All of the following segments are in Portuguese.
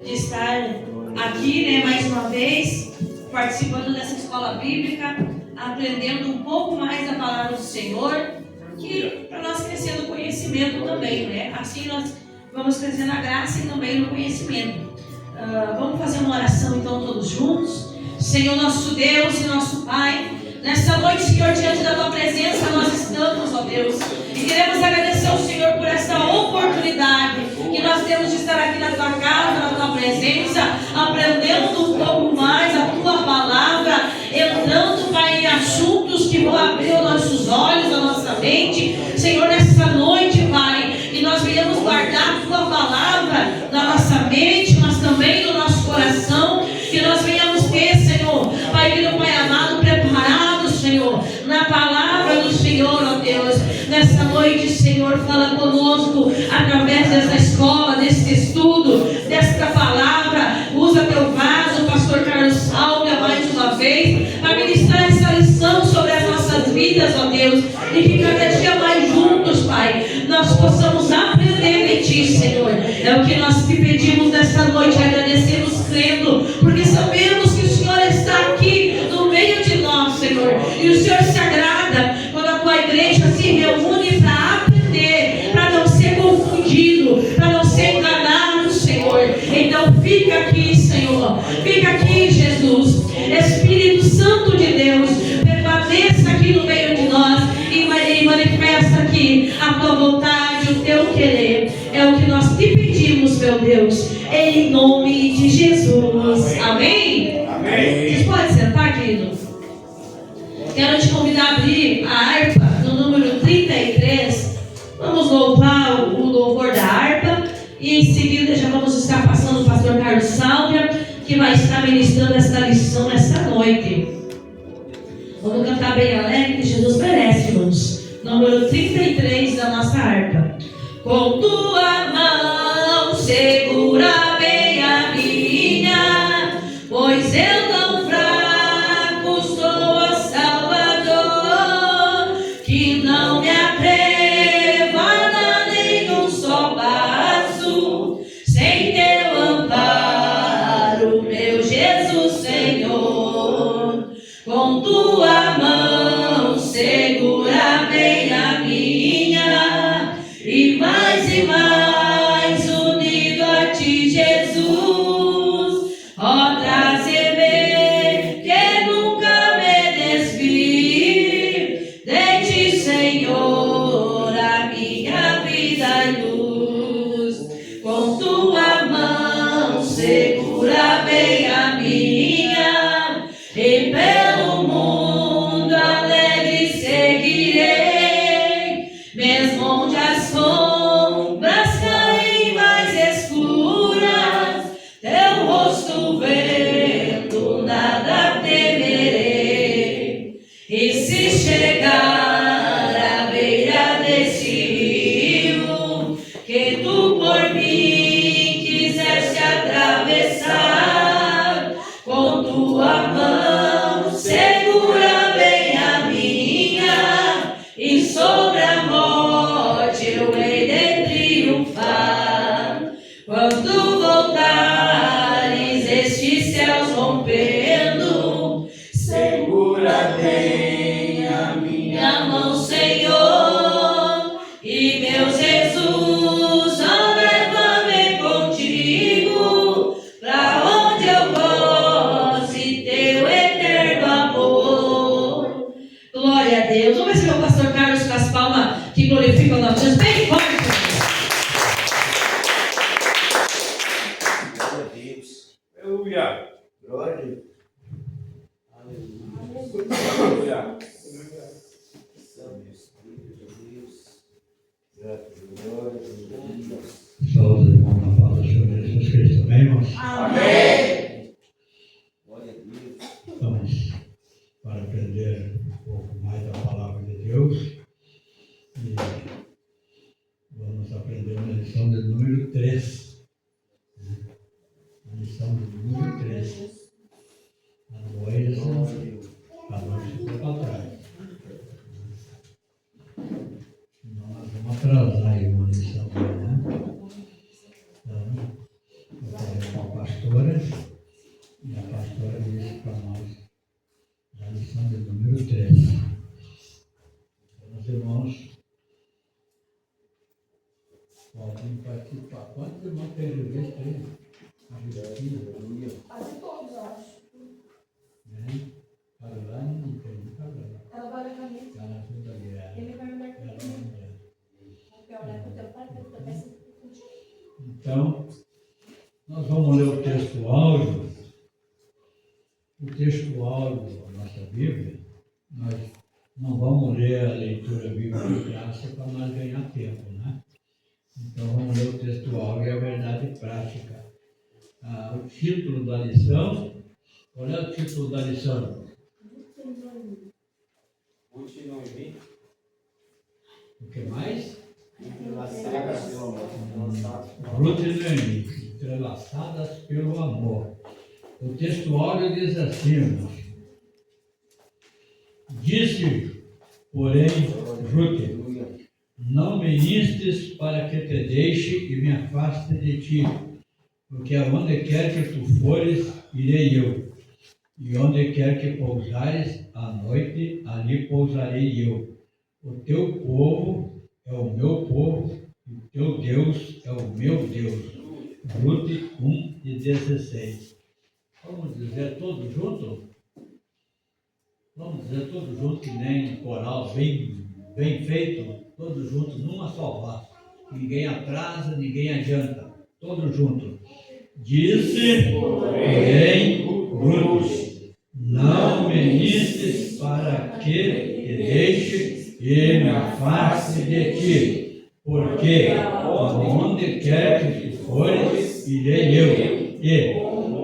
de estar aqui, né, mais uma vez, participando dessa escola bíblica, aprendendo um pouco mais da palavra do Senhor, que para nós crescer no conhecimento também, né? Assim nós vamos crescer na graça e também no conhecimento. Vamos fazer uma oração então todos juntos. Senhor nosso Deus e nosso Pai, nessa noite, Senhor, diante da Tua presença nós estamos, ó Deus, e queremos agradecer ao Senhor por essa oportunidade que nós temos de estar aqui na Tua casa, na Tua presença, aprendendo um pouco mais a Tua palavra, entrando, Pai, em assuntos que vão abrir os nossos olhos, a nossa mente, Senhor, nessa noite, Pai, e nós venhamos guardar a Tua palavra na nossa mente, mas também no nosso coração, que nós venhamos ter, Senhor, Pai, meu Pai amado, preparado, Senhor, na palavra do Senhor, ó Deus. Nessa noite, Senhor, fala conosco através dessa escola, desse estudo, desta palavra. Usa teu vaso, pastor Carlos Salvia, mais uma vez, para ministrar essa lição sobre as nossas vidas, ó Deus, e que cada dia mais juntos, Pai, nós possamos aprender de Ti, Senhor. É o que nós te pedimos nessa noite, agradecemos crendo, porque sabemos que o Senhor está aqui no meio de nós, Senhor, e o Senhor se agrada quando a Tua igreja se reúne para aprender, para não ser confundido, para não ser enganado, Senhor. Então fica aqui, Senhor, fica aqui, Jesus, Espírito Santo de Deus, permaneça aqui no meio de nós e manifesta aqui a Tua vontade, o Teu querer. É o que nós te pedimos, meu Deus, em nome de Jesus. Amém? Amém. Vocês podem sentar, querido? Quero te convidar a abrir a harpa no número 33. Vamos louvar o louvor da harpa. E em seguida já vamos estar passando o pastor Carlos Salvia, que vai estar ministrando esta lição essa noite. Vamos cantar bem alegre, que Jesus merece, irmãos. Número 33 da nossa harpa. Com Tua mão segura bem a minha, pois eu tão fraco sou, ó Salvador, que não me atrevo a dar nenhum só passo sem Teu amparo, meu Jesus Senhor. Com Tua mão segura bem a minha, e mais unido a Ti, Jesus, ó, traze-me, que nunca me desvie de Ti, Senhor, a minha vida e luz. Com Tua mão segura bem a minha, e pelo mundo alegre seguirei, mesmo onde as sombras caem mais escuras, Teu rosto vendo, nada temerei. E se chegar à beira desse rio, que Tu por mim quiseste atravessar, com Tua mão segura bem a minha, e sobre a morte eu hei de triunfar. Quando voltares estes céus rompendo, segura bem a minha mão, Senhor, e meu Jesus, ó, leva-me contigo, pra onde eu goze Teu eterno amor. Glória a Deus. Vamos ver se meu pastor Carlos com as palmas que glorificam o nome de Deus. Bem forte. Glória a Deus. Aleluia. Glória. Aleluia. Santo Espírito de Deus. Glória a Deus. Saúde, irmão, na paz do Senhor Jesus Cristo. Amém, irmãos? Amém. Glória a Deus. Estamos para aprender um pouco mais da palavra de Deus. E vamos aprender na lição de número 3. A lição de número 3. A noite, a noite ficou para trás. Nós vamos atrasar aí uma lição, né? Então, eu falei, pastora, e a pastora disse para nós a lição de número 3. Então, os irmãos podem participar. Quantos irmãos tem revista aí? Quase todos, eu acho. Né? Carolina não tem, Carolina. Ela vai na camisa. Ela tudo ali, Ele vai me dar ela aqui. não é. Porque olha pro teu pai, pro teu pai, você fica contigo. Então, nós vamos ler o texto áudio. O texto áudio da nossa Bíblia, nós não vamos ler a leitura bíblica de graça para nós ganhar tempo, né? Então, vamos ler o texto áudio e a verdade prática. O título da lição, qual é o título da lição? O que mais? Ruth e Noemi, entrelaçadas pelo amor. O texto áudio diz assim, irmãos. Disse, porém, Ruth, não me instes para que te deixe e me afaste de ti, porque aonde quer que tu fores, irei eu, e onde quer que pousares à noite, ali pousarei eu. O teu povo é o meu povo, e o teu Deus é o meu Deus. Ruth 1:16. Vamos dizer todos juntos? Vamos dizer todos juntos, que nem coral, bem feito, todos juntos, numa só voz. Ninguém atrasa, ninguém adianta. Todos juntos. Disse, porém, Ruth, não me instes para que te deixe e me afaste de ti, porque onde quer que tu fores, irei eu, e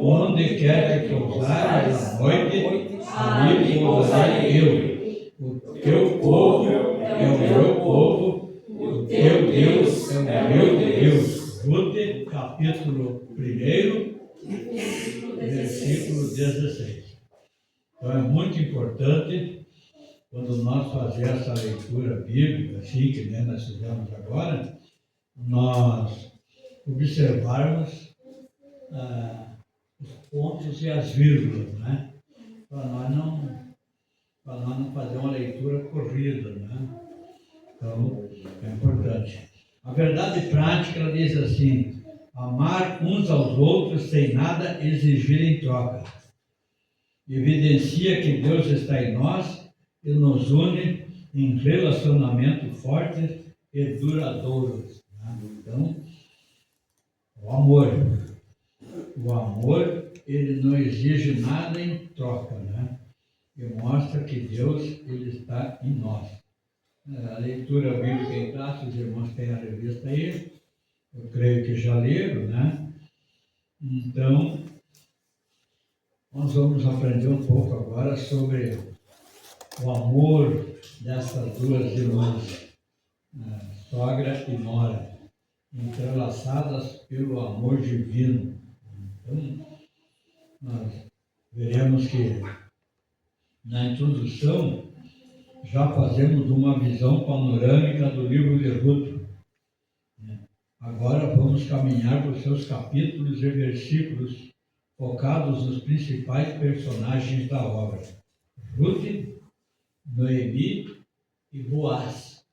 onde quer que pousares à noite, ali pousarei eu. O teu povo é o meu povo, o teu Deus é o meu Deus. Ruth, capítulo 1, versículo 16. Então é muito importante, quando nós fazemos essa leitura bíblica, assim que nós fizemos agora, nós observarmos os pontos e as vírgulas, né? Para nós não fazer uma leitura corrida, né? Então, é importante. A verdade prática, ela diz assim: amar uns aos outros sem nada exigir em troca. Evidencia que Deus está em nós e nos une em relacionamentos fortes e duradouros, né? Então, o amor. O amor, ele não exige nada em troca, né? E mostra que Deus, ele está em nós. A leitura bíblica em classe, os irmãos têm a revista aí, eu creio que já leram, né? Então, nós vamos aprender um pouco agora sobre o amor dessas duas irmãs, sogra e nora, entrelaçadas pelo amor divino. Então, nós veremos que na introdução já fazemos uma visão panorâmica do livro de Ruth. Agora vamos caminhar por seus capítulos e versículos focados nos principais personagens da obra: Ruth, Noemi e Boaz.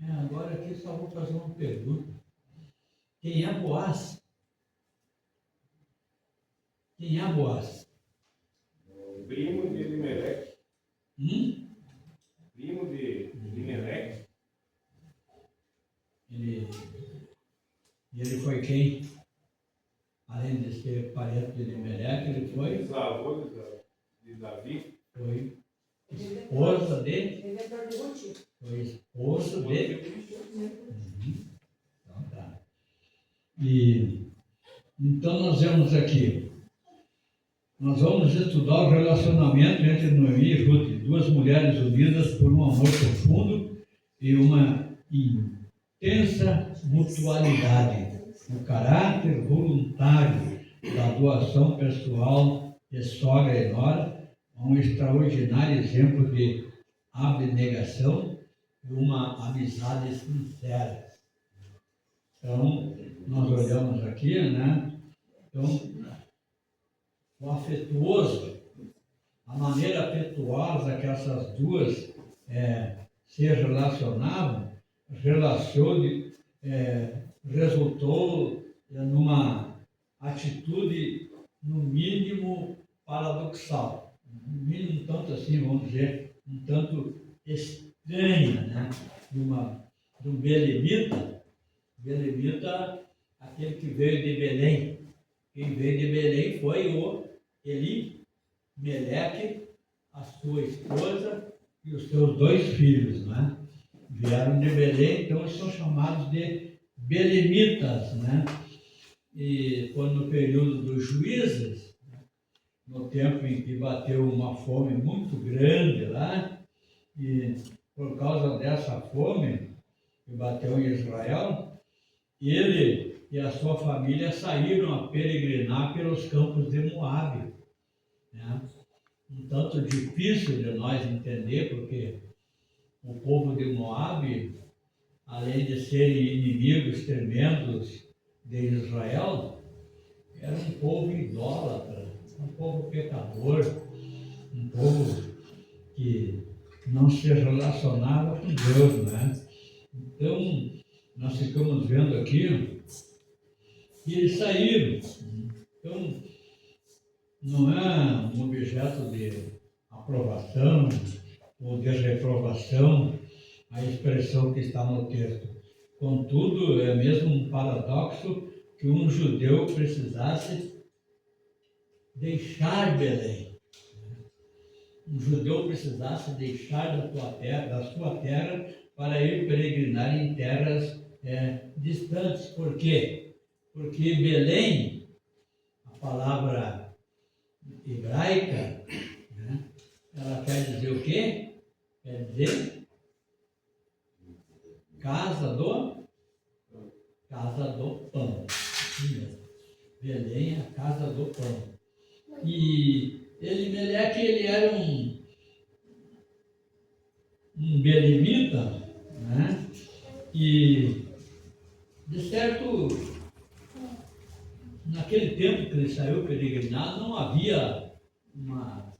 Agora aqui só vou fazer uma pergunta. Quem é Boaz? Quem é Boaz? Primo de Elimelec. Primo de Elimelec. Ele foi quem? Além de ser parente de Elimelec, ele foi? Bisavô de Davi. Foi esposa de? Vendedor de Ruth. Foi esposo de? Então tá. E então nós vemos aqui. Nós vamos estudar o relacionamento entre Noemi e Ruth, duas mulheres unidas por um amor profundo e uma intensa mutualidade, o caráter voluntário da doação pessoal de sogra e nora, um extraordinário exemplo de abnegação e uma amizade sincera. Então, nós olhamos aqui, né? Então, o afetuoso, a maneira afetuosa que essas duas se relacionavam, resultou numa atitude, no mínimo, paradoxal. No mínimo, um tanto assim, vamos dizer, um tanto estranha, né? De um belemita, aquele que veio de Belém. Quem veio de Belém foi o Elimeleque, a sua esposa e os seus 2 filhos, né? Vieram de Belém, então eles são chamados de belemitas, né? E foi no período dos juízes, no tempo em que bateu uma fome muito grande lá, e por causa dessa fome que bateu em Israel, ele e a sua família saíram a peregrinar pelos campos de Moabe, né? Um tanto difícil de nós entender, porque o povo de Moabe, além de serem inimigos tremendos de Israel, era um povo idólatra, um povo pecador, um povo que não se relacionava com Deus, né? Então, nós ficamos vendo aqui que eles saíram. Então, não é um objeto de aprovação ou de reprovação a expressão que está no texto. Contudo, é mesmo um paradoxo que um judeu precisasse deixar Belém. Um judeu precisasse deixar da sua terra para ir peregrinar em terras distantes. Por quê? Porque Belém, a palavra hebraica, né, ela quer dizer o quê? Quer dizer casa do pão. Belém é a casa do pão. E Elimeleque, ele era um belemita, né? E, de certo, naquele tempo que ele saiu peregrinar, não havia uma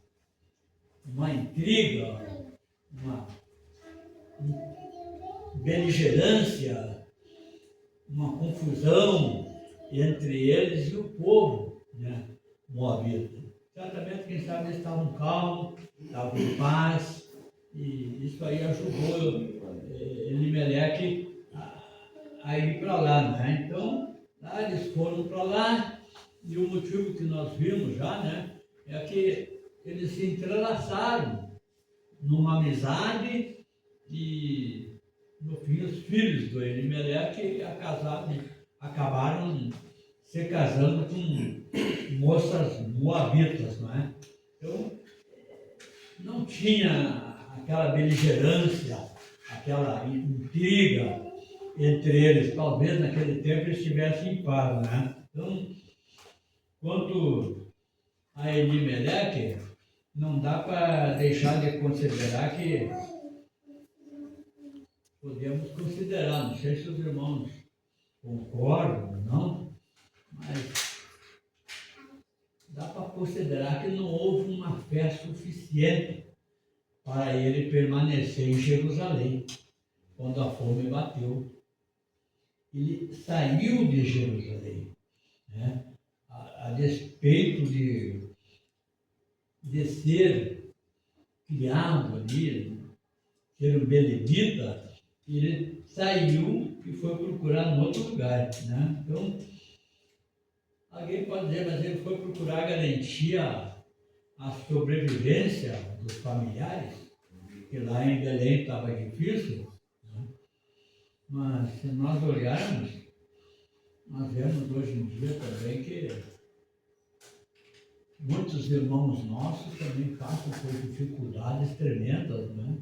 intriga, uma beligerância, uma confusão entre eles e o povo, né, moabita. Certamente, quem sabe, eles estavam calmos, estavam em paz, e isso aí ajudou Elimeleque a ir para lá, né? Então, lá eles foram para lá, e o motivo que nós vimos já, né, é que eles se entrelaçaram numa amizade, e no fim os filhos do Elimeleque acabaram se casando com moças moabitas, não é? Então, não tinha aquela beligerância, aquela intriga entre eles. Talvez naquele tempo eles estivessem em paz, né? Então, quanto a Elimeleque, não dá para deixar de considerar que podemos considerar, não sei se os irmãos concordam ou não, mas dá para considerar que não houve uma fé suficiente para ele permanecer em Jerusalém quando a fome bateu. Ele saiu de Jerusalém, né? A despeito de ser criado ali, ser um belemita, ele saiu e foi procurar em outro lugar, né? Então, alguém pode dizer, mas ele foi procurar garantir a sobrevivência dos familiares, que lá em Belém estava difícil, né? Mas se nós olharmos, nós vemos hoje em dia também que muitos irmãos nossos também passam por dificuldades tremendas, né?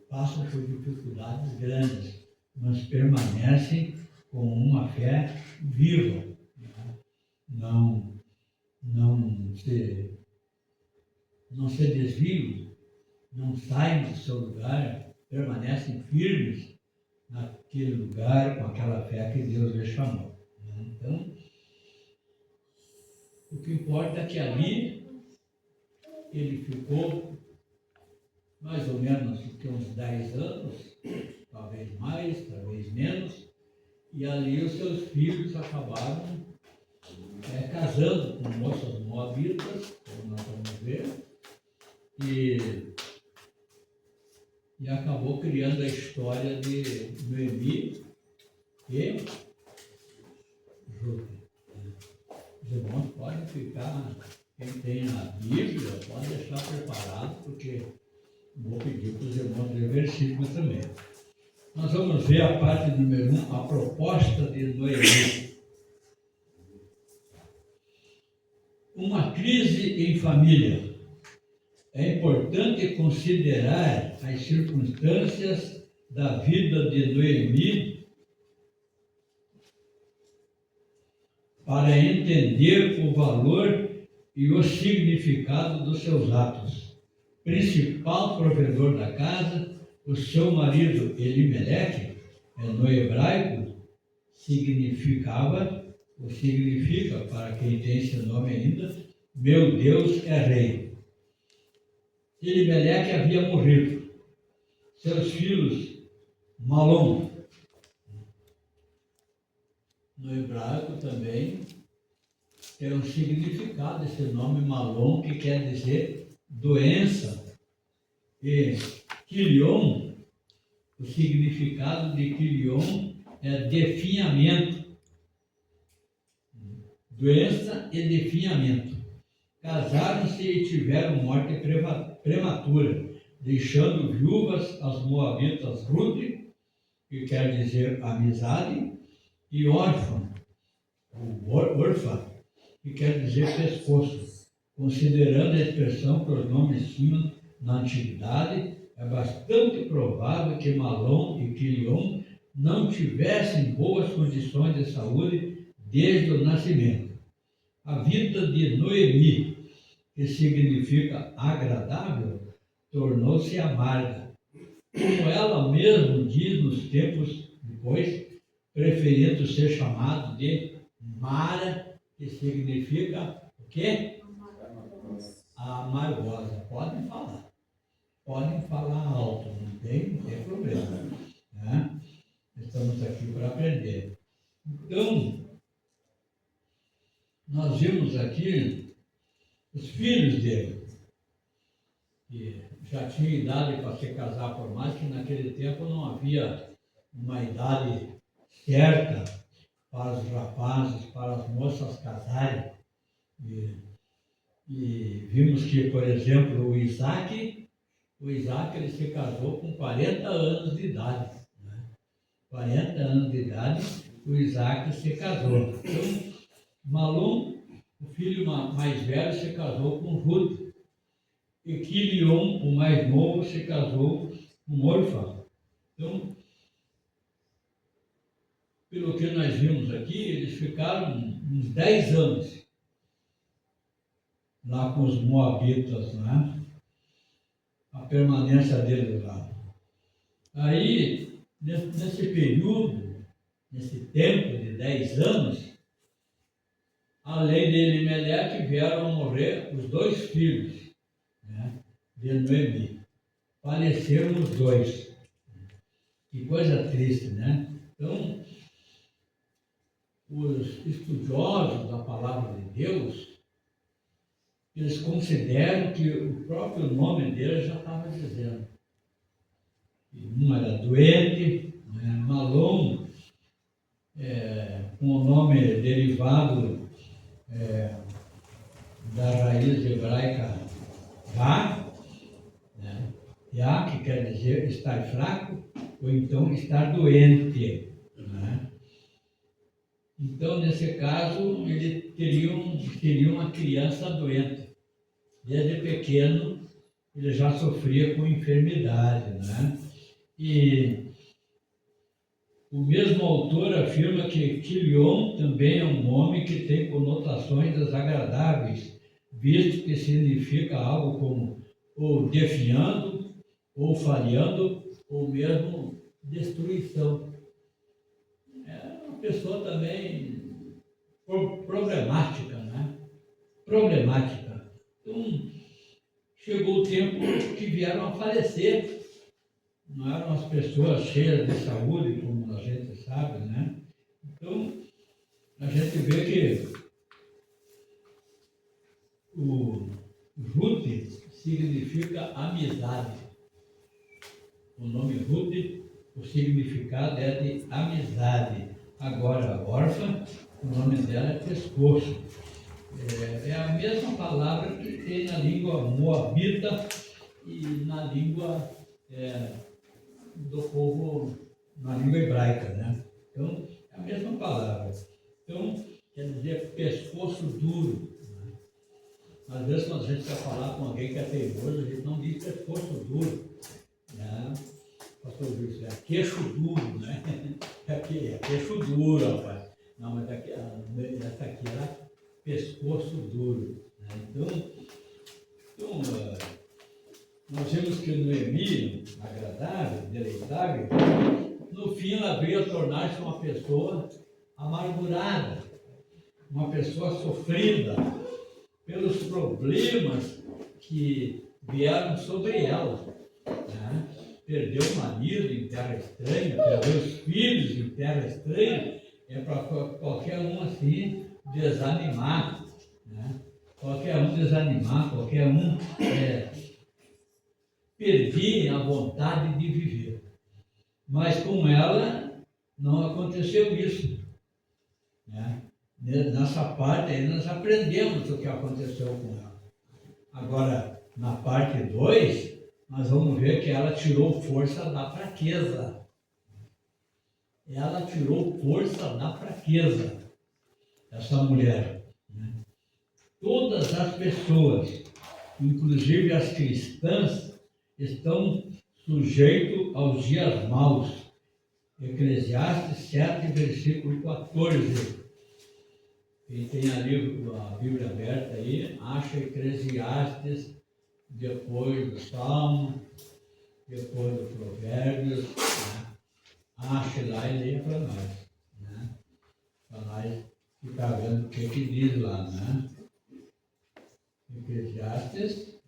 Passam por dificuldades grandes, mas permanecem com uma fé viva, né? Não se desviam, não saem do seu lugar, permanecem firmes naquele lugar com aquela fé que Deus lhes chamou, né? Então, O que importa é que ali ele ficou mais ou menos uns 10 anos, talvez mais, talvez menos, e ali os seus filhos acabaram casando com moças moabitas, como nós vamos ver, e acabou criando a história de Noemi e Ruth. Os irmãos podem ficar, quem tem a Bíblia, pode deixar preparado, porque vou pedir para os irmãos ler versículos também. Nós vamos ver a parte número 1, a proposta de Noemi. Uma crise em família. É importante considerar as circunstâncias da vida de Noemi para entender o valor e o significado dos seus atos. Principal provedor da casa, o seu marido Elimeleque, no hebraico, significa, para quem tem esse nome ainda, meu Deus é rei. Elimeleque havia morrido. Seus filhos, Malom, no hebraico também tem um significado, esse nome Malom, que quer dizer doença. E Quilion, o significado de Quilion é definhamento. Doença e definhamento. Casaram-se e tiveram morte prematura, deixando viúvas as moabitas Ruth, que quer dizer amizade, e órfã, que quer dizer pescoço. Considerando a expressão que os nomes tinham na antiguidade, é bastante provável que Malom e Quilion não tivessem boas condições de saúde desde o nascimento. A vida de Noemi, que significa agradável, tornou-se amarga. Como ela mesma diz nos tempos depois, preferindo ser chamado de Mara, que significa o quê? Amargosa. Podem falar alto, não tem problema. Né? Estamos aqui para aprender. Então, nós vimos aqui os filhos dele, que já tinham idade para se casar, por mais que naquele tempo não havia uma idade certa para os rapazes, para as moças casarem. E vimos que, por exemplo, o Isaac ele se casou com 40 anos de idade. Né? 40 anos de idade, o Isaac se casou. Então, Malom, o filho mais velho, se casou com Ruth. E Quilion, o mais novo, se casou com Orfa. Então, pelo que nós vimos aqui, eles ficaram uns 10 anos lá com os moabitas, né? A permanência deles lá. Aí, nesse período, nesse tempo de 10 anos, além de Elimeleque, vieram a morrer os 2 filhos, né, de Noemi. Faleceram os 2. Que coisa triste, né? Então, os estudiosos da palavra de Deus, eles consideram que o próprio nome dele já estava dizendo. Um era doente, né? Malom, com o nome derivado da raiz hebraica Ra, né? Ya, que quer dizer estar fraco, ou então estar doente. Né? Então, nesse caso, ele teria uma criança doente. Desde pequeno, ele já sofria com enfermidade, né? E o mesmo autor afirma que Quilion também é um nome que tem conotações desagradáveis, visto que significa algo como ou definhando, ou falhando, ou mesmo destruição. É uma pessoa também problemática, né? problemática. Então, chegou o tempo que vieram a falecer. Não eram as pessoas cheias de saúde, como a gente sabe, né? Então, a gente vê que o Ruth significa amizade. O nome Ruth, o significado é de amizade. Agora, órfã, o nome dela é pescoço. É a mesma palavra que tem na língua moabita e na língua do povo, na língua hebraica, né? Então, é a mesma palavra. Então, quer dizer pescoço duro. Né? Às vezes, quando a gente quer falar com alguém que é teimoso, a gente não diz pescoço duro. Né? Pastor Wilson, é queixo duro, né? É queixo duro, rapaz. Não, mas essa aqui era pescoço duro. Né? Então nós vemos que Noemi, agradável, deleitável, no fim ela veio a tornar-se uma pessoa amargurada, uma pessoa sofrida pelos problemas que vieram sobre ela. Né? Perdeu o marido em terra estranha, perdeu os filhos em terra estranha, é para qualquer um assim desanimar. Né? Qualquer um desanimar, qualquer um perder a vontade de viver. Mas com ela não aconteceu isso. Né? Nessa parte aí nós aprendemos o que aconteceu com ela. Agora, na parte 2, nós vamos ver que ela tirou força da fraqueza. Ela tirou força da fraqueza, essa mulher. Né? Todas as pessoas, inclusive as cristãs, estão sujeitos aos dias maus. Eclesiastes 7, versículo 14. Quem tem ali a Bíblia aberta aí, acha Eclesiastes depois do Salmo, depois do Provérbios, né? Ache lá e leia para nós, né? Para nós ficar vendo o que diz lá, né? Eclesiastes.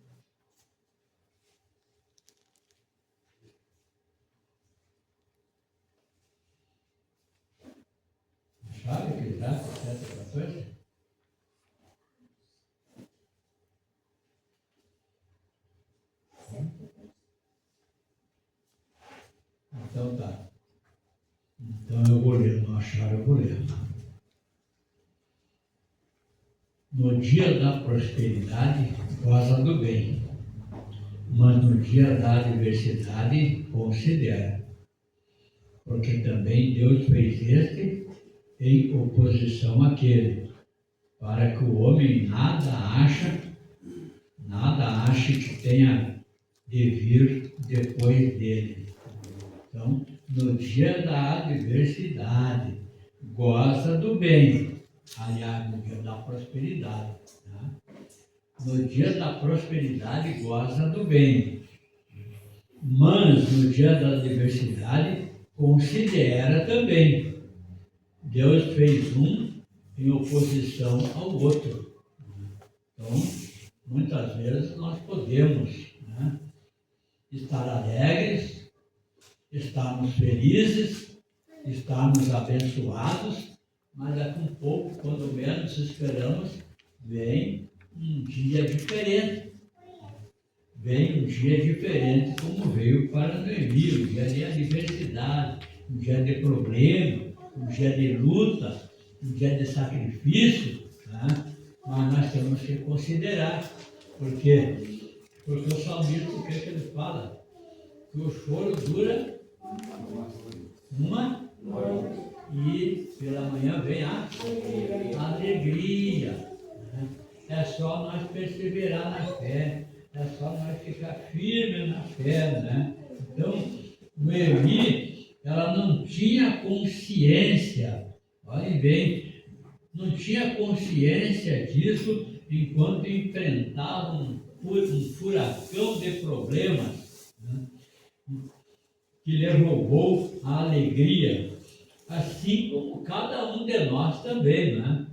Sabe Eclesiastes 7, 14? Então tá. Então eu vou ler, não achar, eu vou ler. No dia da prosperidade, goza do bem, mas no dia da adversidade, considera. Porque também Deus fez este em oposição àquele, para que o homem nada ache que tenha de vir depois dele. Então, no dia da adversidade, goza do bem. Aliás, no dia da prosperidade. Tá? No dia da prosperidade, goza do bem. Mas, no dia da adversidade, considera também. Deus fez um em oposição ao outro. Então, muitas vezes nós podemos, né, estar alegres, estarmos felizes, estarmos abençoados, mas daqui um pouco, quando menos esperamos, vem um dia diferente. Vem um dia diferente, como veio para Noemi, um dia de adversidade, um dia de problema, um dia de luta, um dia de sacrifício, tá? Mas nós temos que considerar, porque o salmista, o que ele fala? Que o choro dura uma e pela manhã vem a alegria. Né? É só nós perseverar na fé, é só nós ficar firmes na fé. Né? Então, Noemi, ela não tinha consciência, olhem bem, não tinha consciência disso enquanto enfrentava um furacão de problemas, né, que lhe roubou a alegria, assim como cada um de nós também, né?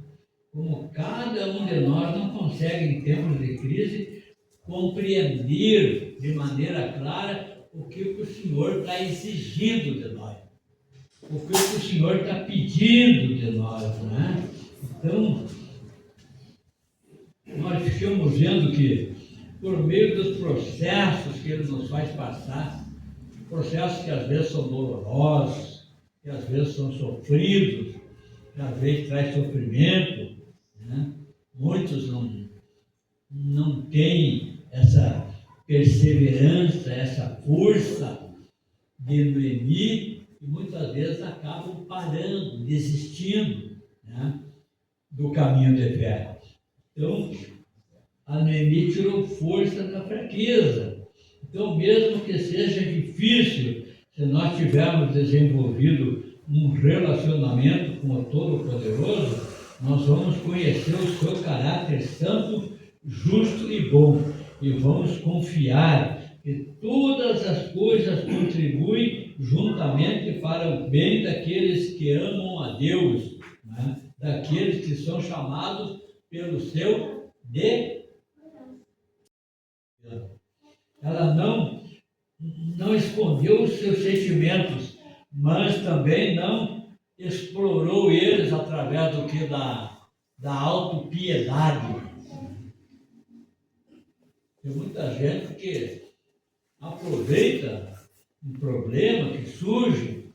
como cada um de nós não consegue, em tempos de crise, compreender de maneira clara o que o Senhor está exigindo de nós, o que o Senhor está pedindo de nós, né? Então, nós ficamos vendo que, por meio dos processos que Ele nos faz passar, processos que às vezes são dolorosos, que às vezes são sofridos, que às vezes traz sofrimento, né? Muitos não têm essa perseverança, essa força de Noemi, e muitas vezes acabam parando, desistindo, né, do caminho de fé. Então, a Noemi tirou força da fraqueza. Então, mesmo que seja difícil, se nós tivermos desenvolvido um relacionamento com o Todo-Poderoso, nós vamos conhecer o seu caráter santo, justo e bom, e vamos confiar que todas as coisas contribuem juntamente para o bem daqueles que amam a Deus, né? Daqueles que são chamados pelo seu de. Ela não escondeu os seus sentimentos, mas também não explorou eles através do que da autopiedade. Tem muita gente que aproveita um problema que surge,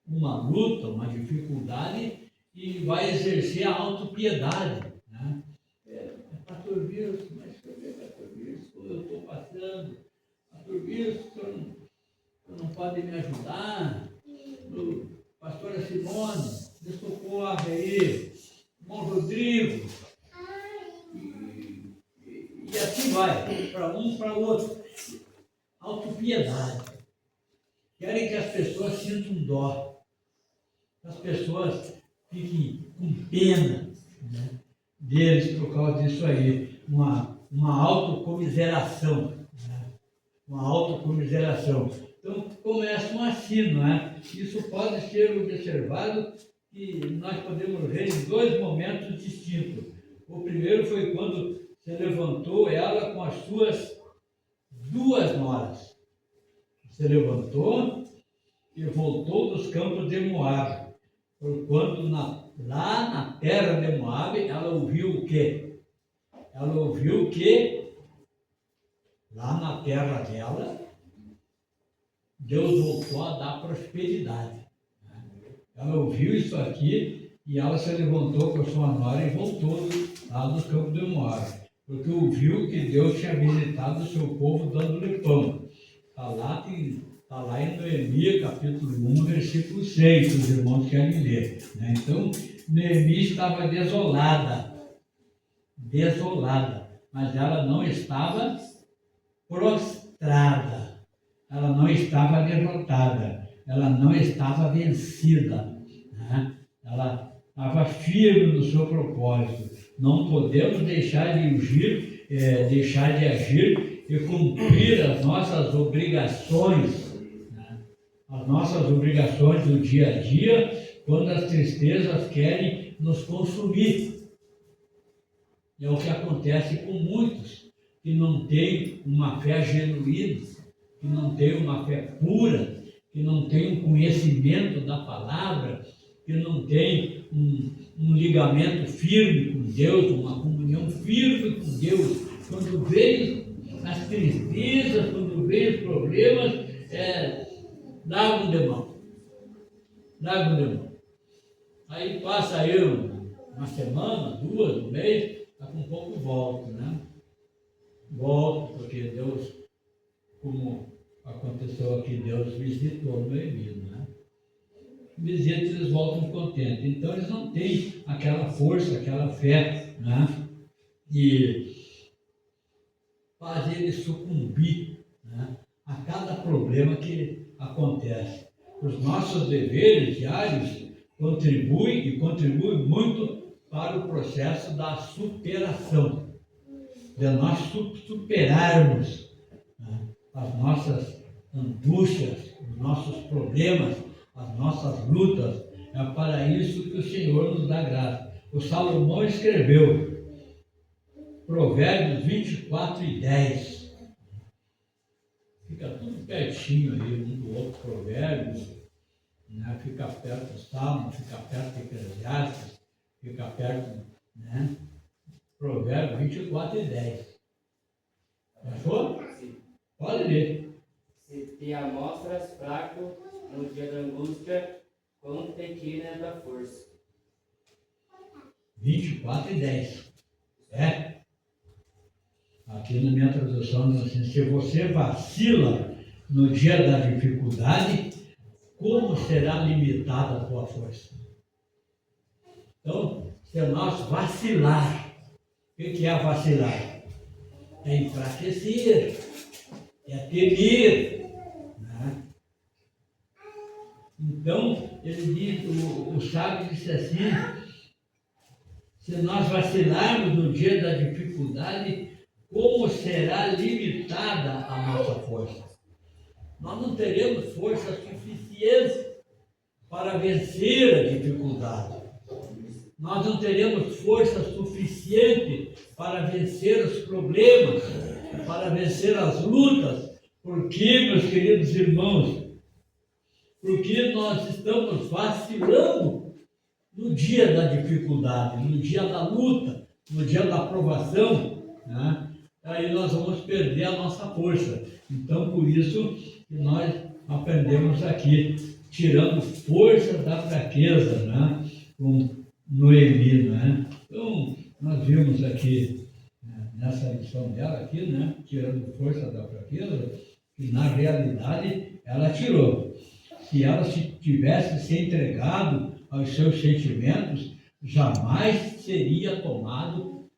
uma luta, uma dificuldade, e vai exercer a autopiedade, né? Pastor Wilson, mas Pastor Wilson, eu estou passando, Pastor Wilson, o senhor não pode me ajudar? Pastora Simone, me socorre aí, irmão Rodrigo, e assim vai, para um, para o outro. Autopiedade. Querem que as pessoas sintam dó, que as pessoas fiquem com pena, né, deles por causa disso aí. Uma autocomiseração, né? Uma autocomiseração. Então, começam assim, não é? Isso pode ser observado que nós podemos ver em dois momentos distintos. O primeiro foi quando se levantou ela com as suas duas noras. Se levantou e voltou dos campos de Moabe. Porquanto lá na terra de Moabe, ela ouviu o quê? Ela ouviu que lá na terra dela, Deus voltou a dar prosperidade. Ela ouviu isso aqui e ela se levantou com a sua nora e voltou lá dos campos de Moabe. Porque ouviu que Deus tinha visitado o seu povo dando-lhe pão. Está lá em Noemi, capítulo 1, versículo 6, os irmãos querem ler, né? Então, Noemi estava desolada, mas ela não estava prostrada, ela não estava derrotada, ela não estava vencida, né? Ela estava firme no seu propósito. Não podemos deixar de agir e cumprir as nossas obrigações, né? As nossas obrigações do dia a dia, quando as tristezas querem nos consumir. É o que acontece com muitos que não têm uma fé genuína, que não têm uma fé pura, que não têm um conhecimento da palavra, que não têm um ligamento firme com Deus, uma comunhão firme com Deus. Quando veio as tristezas, quando veio os problemas, largam de mão. Aí passa aí uma semana, duas, um mês, daqui um pouco volta, né? Volta, porque Deus, como aconteceu aqui, Deus visitou Noemi, né? Visita, eles voltam contentes. Então eles não têm aquela força, aquela fé, né? E faz eles sucumbir, né, a cada problema que acontece. Os nossos deveres diários contribuem muito para o processo da superação, de nós superarmos, né, as nossas angústias, os nossos problemas, as nossas lutas. É para isso que o Senhor nos dá graça. o Salomão escreveu Provérbios 24:10. Fica tudo pertinho aí, um do outro Provérbios, né? Fica perto do Salmo, fica perto de Eclesiastes, fica perto, né? Provérbios 24:10. Achou? Sim. Pode ler. Se te amostras fraco no dia da angústia, quão pequena é a tua força. 24:10. Aqui na minha tradução diz assim: se você vacila no dia da dificuldade, como será limitada a tua força? Então, se nós vacilar, o que é vacilar? É enfraquecer, é temer, né? Então, ele diz, o sábio disse assim: se nós vacilarmos no dia da dificuldade, como será limitada a nossa força? Nós não teremos força suficiente para vencer a dificuldade. Nós não teremos força suficiente para vencer os problemas, para vencer as lutas. Porque, meus queridos irmãos, porque nós estamos vacilando no dia da dificuldade, no dia da luta, no dia da provação, né? Aí nós vamos perder a nossa força. Então, por isso que nós aprendemos aqui, tirando força da fraqueza, né? Com Noemi, né? Então, nós vimos aqui, né, nessa lição dela aqui, né? Tirando força da fraqueza, que na realidade ela tirou. Se ela tivesse se entregado aos seus sentimentos, jamais teria tomado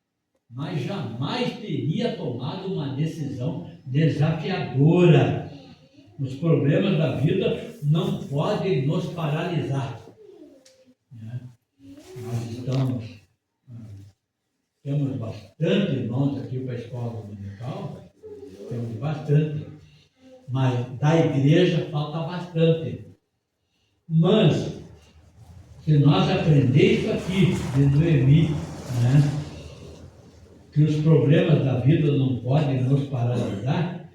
uma decisão desafiadora. Os problemas da vida não podem nos paralisar, né? Nós temos bastante irmãos aqui para a escola dominical, temos bastante, mas da igreja falta bastante. Mas, se nós aprender isso aqui de Noemi, né, que os problemas da vida não podem nos paralisar,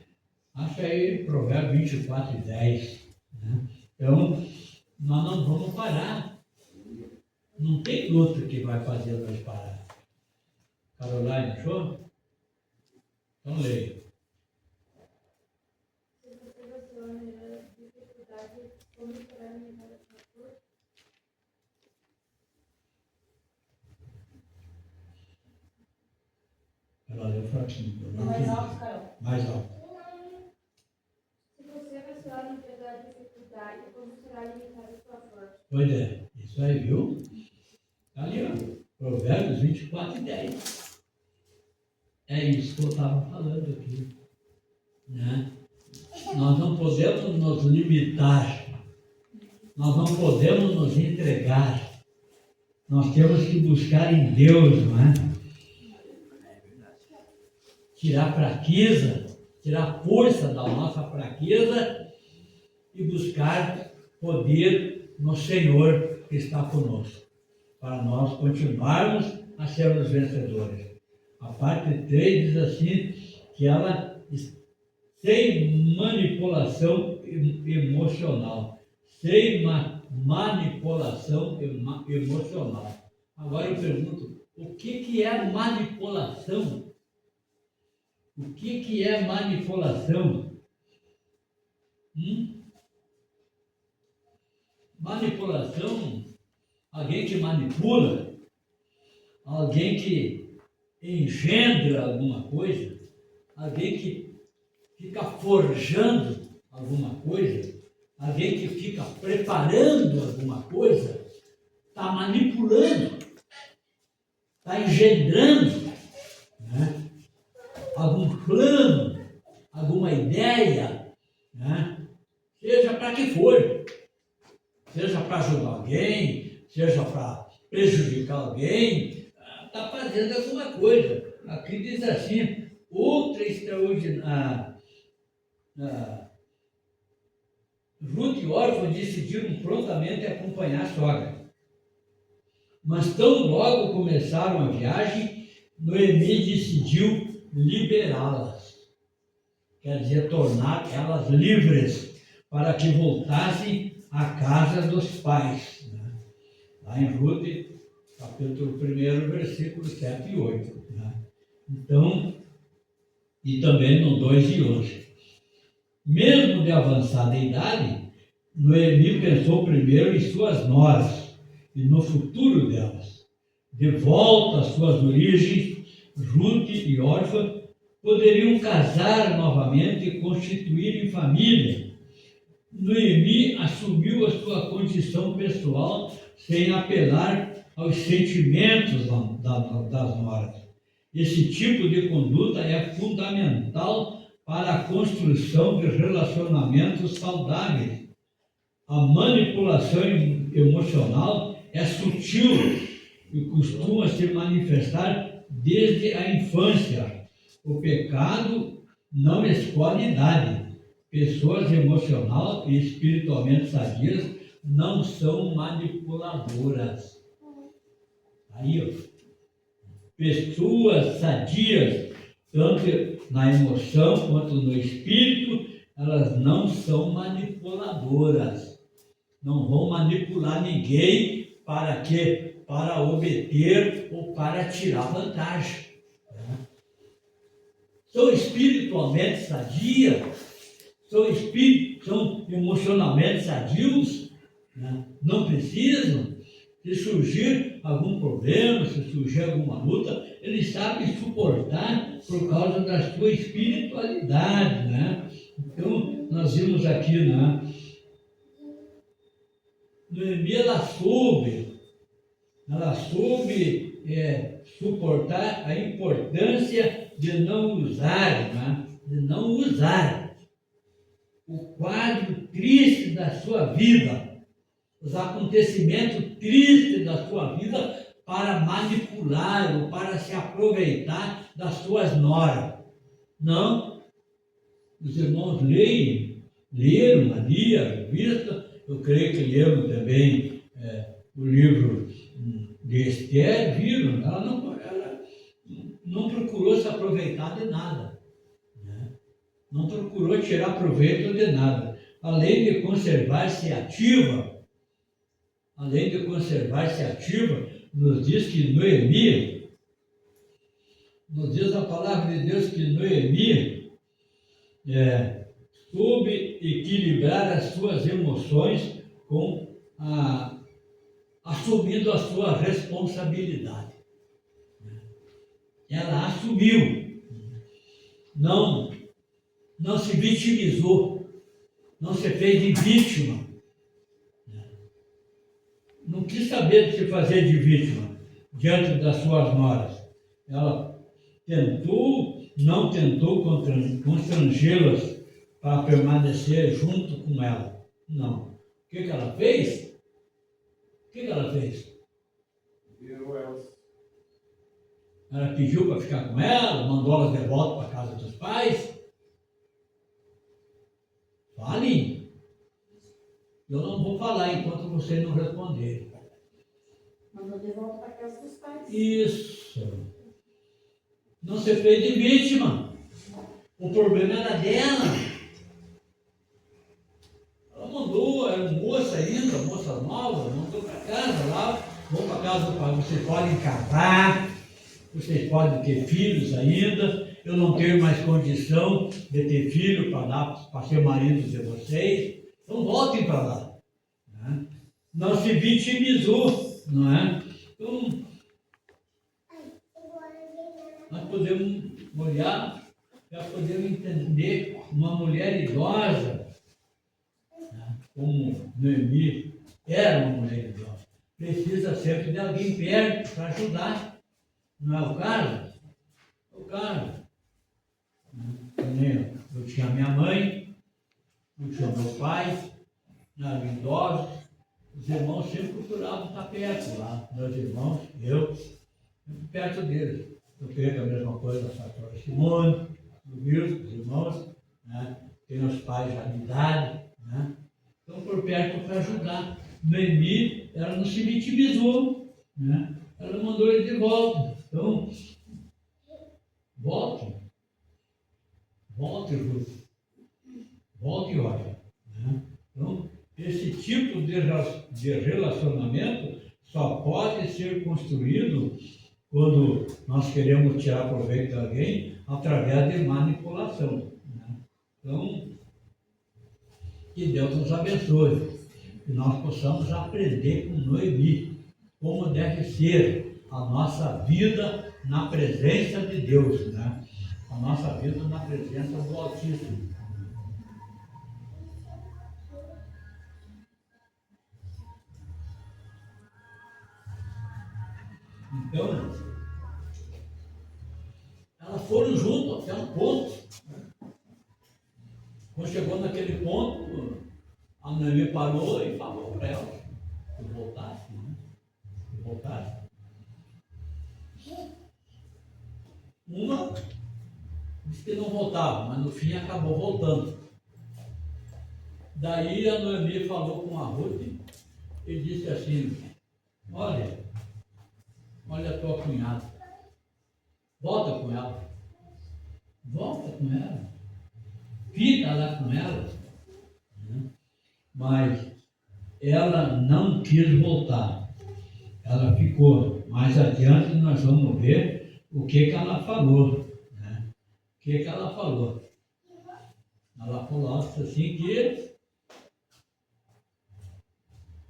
acha aí Provérbios 24:10. Né? Então, nós não vamos parar. Não tem luta que vai fazer nós parar. Caroline, achou? Então leia. Se você vacilar na dificuldade, como será limitada a sua força? Ela leu fraquinho. Mais alto, Carol. Mais alto. Se você vacilar no dia da dificuldade, como será limitada a sua força? Pois é, isso aí, viu? Está ali, ó. Provérbios 24:10. É isso que eu estava falando aqui, né? Nós não podemos nos limitar, nós não podemos nos entregar, nós temos que buscar em Deus, não é? Tirar fraqueza, tirar força da nossa fraqueza e buscar poder no Senhor que está conosco, para nós continuarmos a sermos vencedores. A parte 3 diz assim, que ela, sem manipulação emocional, sem manipulação emocional. Agora eu pergunto, o que é manipulação? O que é manipulação? Manipulação, alguém que manipula, alguém que engendra alguma coisa, alguém que fica forjando alguma coisa, alguém que fica preparando alguma coisa, está manipulando, está engendrando, né? Algum plano, alguma ideia, né? Seja para que for, seja para ajudar alguém, seja para prejudicar alguém, está fazendo alguma coisa. Aqui diz assim, outra extraordinária. Ruth e Orfa decidiram prontamente acompanhar a sogra. Mas tão logo começaram a viagem, Noemi decidiu liberá-las. Quer dizer, tornar elas livres para que voltassem à casa dos pais. Né? Lá em Ruth, capítulo 1, versículos 7 e 8. Né? Então, e também no 2 e 11. Mesmo de avançada idade, Noemi pensou primeiro em suas noras e no futuro delas. De volta às suas origens, Ruth e Orfa poderiam casar novamente e constituírem família. Noemi assumiu a sua condição pessoal sem apelar aos sentimentos das noras. Esse tipo de conduta é fundamental para a construção de relacionamentos saudáveis. A manipulação emocional é sutil e costuma se manifestar desde a infância. O pecado não escolhe idade. Pessoas emocional e espiritualmente sadias não são manipuladoras. Aí, ó. Pessoas sadias, tanto na emoção quanto no espírito, elas não são manipuladoras. Não vão manipular ninguém para quê? Para obter ou para tirar vantagem. São espiritualmente sadias, são emocionalmente sadios, né? Não precisam. Se surgir algum problema, se surgir alguma luta, eles sabem suportar por causa da sua espiritualidade, né? Então, nós vimos aqui, né? Noemi, ela soube suportar a importância de não usar, né? De não usar o quadro triste da sua vida, os acontecimentos tristes da sua vida para manipular ou para se aproveitar das suas noras. Não. Os irmãos leram ali a revista, eu creio que leram também o livro de Esther, viram, ela não procurou se aproveitar de nada, né? Não procurou tirar proveito de nada, além de conservar-se ativa, nos diz que Noemi, nos diz a palavra de Deus que Noemi soube equilibrar as suas emoções assumindo a sua responsabilidade. Ela assumiu, não se vitimizou, não se fez de vítima. Não quis saber de se fazer de vítima diante das suas noras. Ela não tentou constrangê-las para permanecer junto com ela. Não. O que ela fez? Ela pediu para ficar com ela, mandou elas de volta para a casa dos pais. Falem. Eu não vou falar enquanto vocês não responderem. Mandou de volta para a casa dos pais. Isso. Não se fez de vítima. O problema era dela. Ela mandou, era moça ainda, moça nova, mandou para casa lá. Vão para casa do pai. Vocês podem casar, vocês podem ter filhos ainda. Eu não tenho mais condição de ter filho para ser marido de vocês. Então voltem para lá. Né? Não se vitimizou, não é? Então, nós podemos olhar, já podemos entender uma mulher idosa, né? Como Noemi era uma mulher idosa, precisa sempre de alguém perto para ajudar. Não é o caso? É o caso. Eu tinha minha mãe, eu tinha meu pai, eram idosos, os irmãos sempre procuravam estar perto lá, meus irmãos, eu, sempre perto deles. Eu creio a mesma coisa a pastora Simone, o Wilson, os irmãos, né? Tem os pais já de idade, né? Estão por perto para ajudar. Noemi, ela não se vitimizou, né? Ela mandou ele de volta. Então, volte, Ruth, volte e ore, né? Então, esse tipo de relacionamento só pode ser construído quando nós queremos tirar proveito de alguém através de manipulação, né? Então, que Deus nos abençoe, que nós possamos aprender com Noemi como deve ser a nossa vida na presença de Deus, né? A nossa vida na presença do Altíssimo. Então, elas foram juntas até um ponto. Quando chegou naquele ponto, a Noemi parou e falou para ela que voltasse, né? Que voltasse. Uma disse que não voltava, mas no fim acabou voltando. Daí a Noemi falou com a Ruth e disse assim: olha a tua cunhada, volta com ela, fica lá com ela, né? Mas ela não quis voltar, ela ficou. Mais adiante nós vamos ver o que ela falou, né? O que ela falou? Ela falou assim que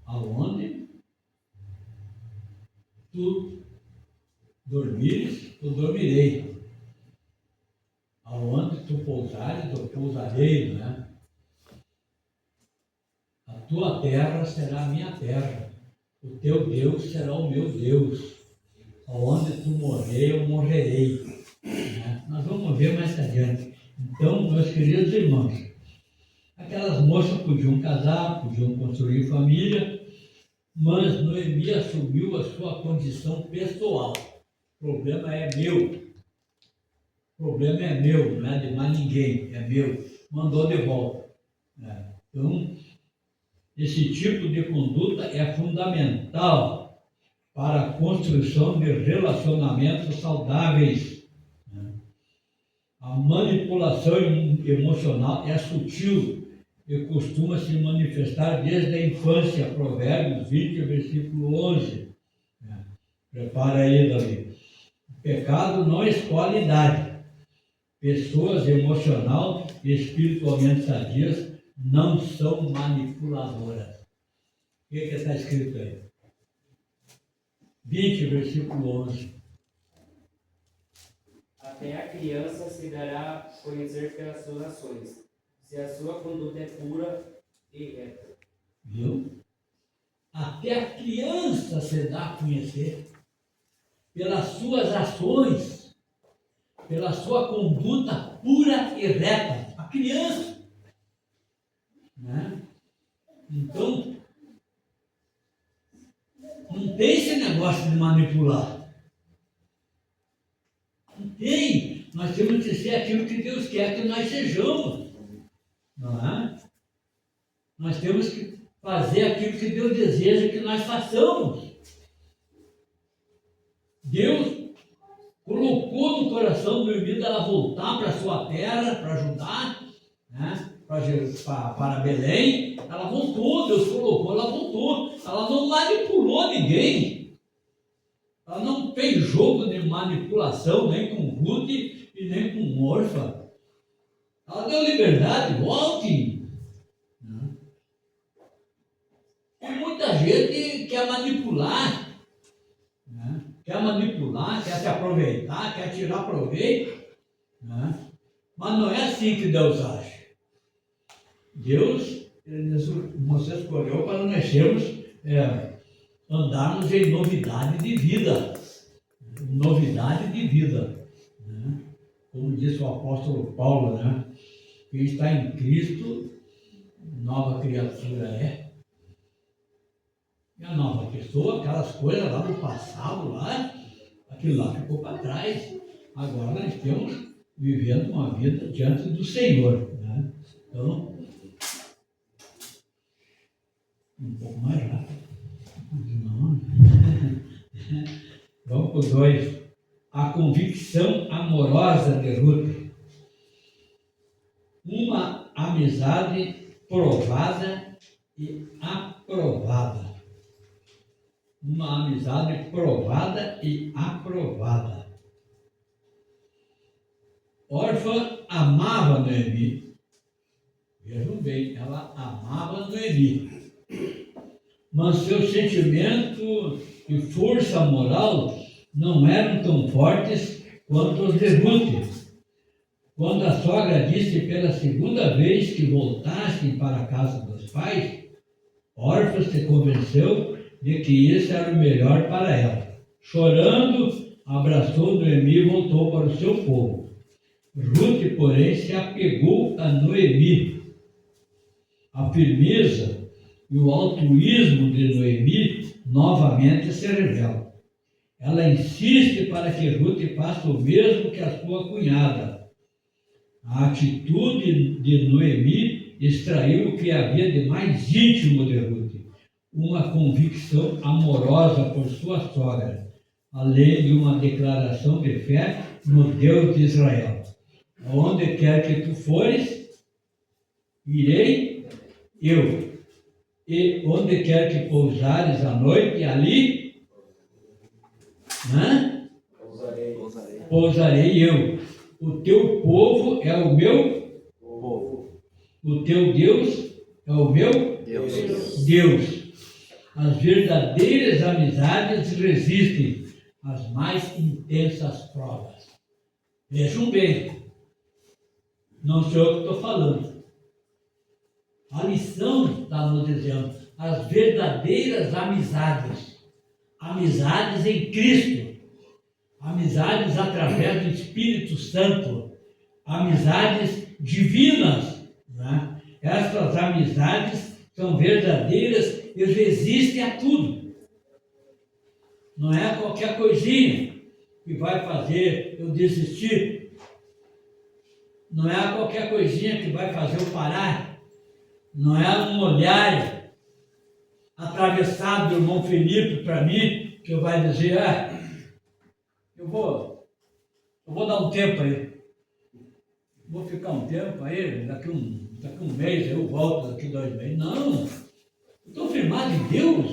aonde tu dormires, eu dormirei. Aonde tu pousares, eu pousarei, né? A tua terra será a minha terra, o teu Deus será o meu Deus. Aonde tu morrer, eu morrerei, né? Nós vamos ver mais adiante. Então, meus queridos irmãos, aquelas moças podiam casar, podiam construir família, mas Noemi assumiu a sua condição pessoal. O problema é meu. O problema é meu, não é de mais ninguém, é meu. Mandou de volta, né? Então, esse tipo de conduta é fundamental para a construção de relacionamentos saudáveis, né? A manipulação emocional é sutil e costuma se manifestar desde a infância. Provérbios 20, versículo 11. Né? Prepara aí, Davi. O pecado não escolhe idade. Pessoas emocional e espiritualmente sadias não são manipuladoras. O que está escrito aí? 20, versículo 11. Até a criança se dará a conhecer pelas suas ações, se a sua conduta é pura e reta. Viu? Até a criança se dá a conhecer pelas suas ações, pela sua conduta pura e reta. A criança, né? Então, não tem esse negócio de manipular. Não tem. Nós temos que ser aquilo que Deus quer que nós sejamos. Não é? Nós temos que fazer aquilo que Deus deseja que nós façamos. Deus colocou no coração do Noemi ela voltar para a sua terra, para ajudar, né? para Belém. Ela voltou, Deus colocou, ela voltou. Ela não manipulou ninguém. Ela não fez jogo de manipulação, nem com Ruth e nem com Orfa. Ela deu liberdade, volte. E muita gente quer manipular, né? Quer se aproveitar, quer tirar proveito, né? Mas não é assim que Deus age. Deus nos escolheu para nós sermos, andarmos em novidade de vida. Novidade de vida, né? Como disse o apóstolo Paulo, né? Quem está em Cristo, nova criatura é. E a nova pessoa, aquelas coisas lá do passado, aquilo lá ficou para trás. Agora nós estamos vivendo uma vida diante do Senhor, né? Então, um pouco mais rápido. Não. Vamos para o 2. A convicção amorosa de Ruth. Uma amizade provada e aprovada. Uma amizade provada e aprovada. Orfa amava Noemi. Vejam bem, ela amava Noemi. Mas seus sentimentos e força moral não eram tão fortes quanto os de Ruth. Quando a sogra disse pela segunda vez que voltassem para a casa dos pais, Orfa se convenceu de que isso era o melhor para ela. Chorando, abraçou Noemi e voltou para o seu povo. Ruth, porém, se apegou a Noemi. A firmeza e o altruísmo de Noemi novamente se revelam. Ela insiste para que Ruth faça o mesmo que a sua cunhada. A atitude de Noemi extraiu o que havia de mais íntimo de Ruth, uma convicção amorosa por sua sogra, além de uma declaração de fé no Deus de Israel. Onde quer que tu fores, irei eu. E onde quer que pousares à noite, ali, pousarei eu. O teu povo é o meu povo. O teu Deus é o meu Deus. As verdadeiras amizades resistem às mais intensas provas. Vejam bem, não sou eu que estou falando. A lição está nos dizendo, as verdadeiras amizades, amizades em Cristo, amizades através do Espírito Santo, amizades divinas, né? Essas amizades são verdadeiras e resistem a tudo. Não é qualquer coisinha que vai fazer eu desistir. Não é qualquer coisinha que vai fazer eu parar. Não é um olhar atravessado do irmão Felipe para mim que vai dizer, eu vou dar um tempo aí. Vou ficar um tempo aí, daqui um mês eu volto, daqui 2 meses. Não, eu estou firmado em Deus.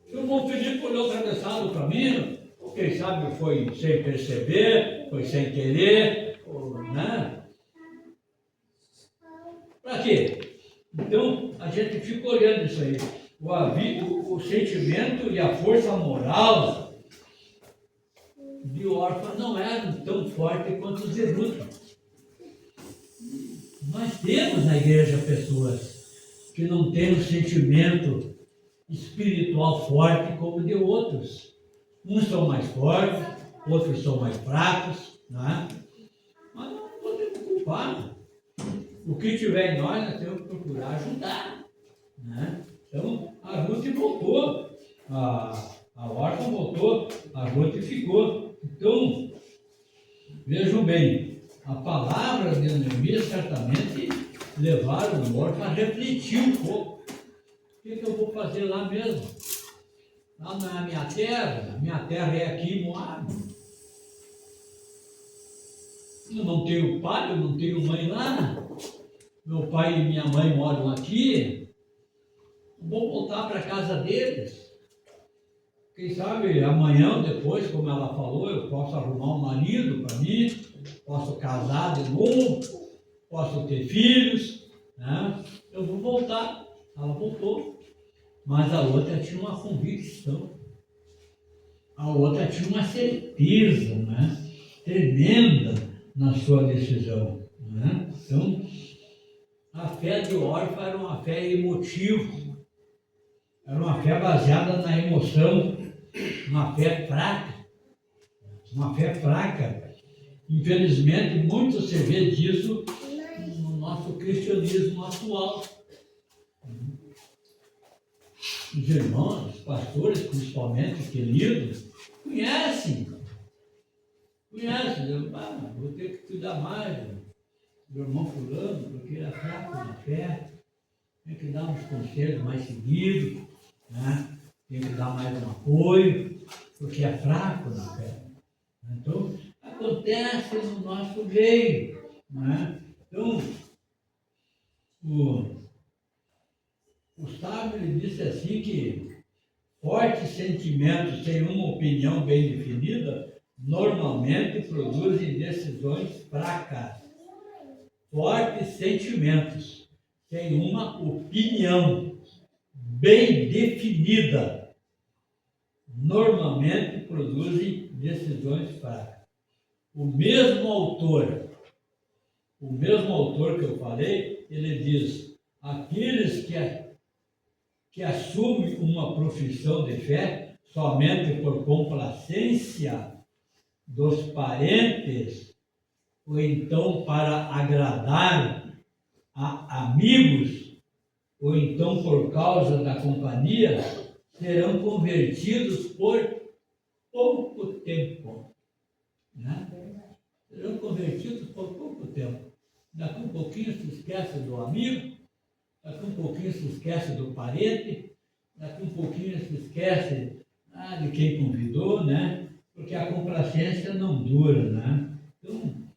Se o irmão Felipe olhou atravessado para mim, ou quem sabe foi sem perceber, foi sem querer, né? Para quê? Então, a gente fica olhando isso aí. O sentimento e a força moral de Orfa não eram tão fortes quanto os de Ruth. Nós temos na igreja pessoas que não têm um sentimento espiritual forte como de outros. Uns são mais fortes, outros são mais fracos, né? Mas não podemos culpar. O que tiver em nós temos que procurar ajudar, né? Então, a Ruth voltou, a Orfa voltou, a Ruth ficou. Então, vejam bem, a palavra de Noemi certamente levaram o Orfa a refletir um pouco. O que eu vou fazer lá mesmo? Lá na minha terra é aqui em Moab. Eu não tenho pai, eu não tenho mãe lá. Meu pai e minha mãe moram aqui. Vou voltar para a casa deles. Quem sabe amanhã ou depois, como ela falou, eu posso arrumar um marido para mim, posso casar de novo, posso ter filhos, né? Eu vou voltar. Ela voltou. Mas a outra tinha uma convicção. A outra tinha uma certeza, né? Tremenda na sua decisão, né? Então, a fé de Orfa era uma fé emotiva, era uma fé baseada na emoção, uma fé fraca. Infelizmente, muito se vê disso no nosso cristianismo atual. Os irmãos, os pastores, principalmente, queridos, conhecem. Vou ter que cuidar mais do irmão fulano, porque ele é fraco na fé, tem que dar uns conselhos mais seguidos, né? Tem que dar mais um apoio, porque é fraco na fé. Então, acontece no nosso meio. Né? Então, o sábio ele disse assim que fortes sentimentos sem uma opinião bem definida normalmente produzem decisões fracas. Fortes sentimentos sem uma opinião bem definida normalmente produzem decisões fracas. O mesmo autor que eu falei, ele diz: aqueles que assumem uma profissão de fé somente por complacência dos parentes, ou então para agradar a amigos, ou então por causa da companhia, serão convertidos por pouco tempo. Né? Serão convertidos por pouco tempo. Daqui um pouquinho se esquece do amigo, daqui um pouquinho se esquece do parente, daqui um pouquinho se esquece de quem convidou, né? Porque a complacência não dura, né? Então,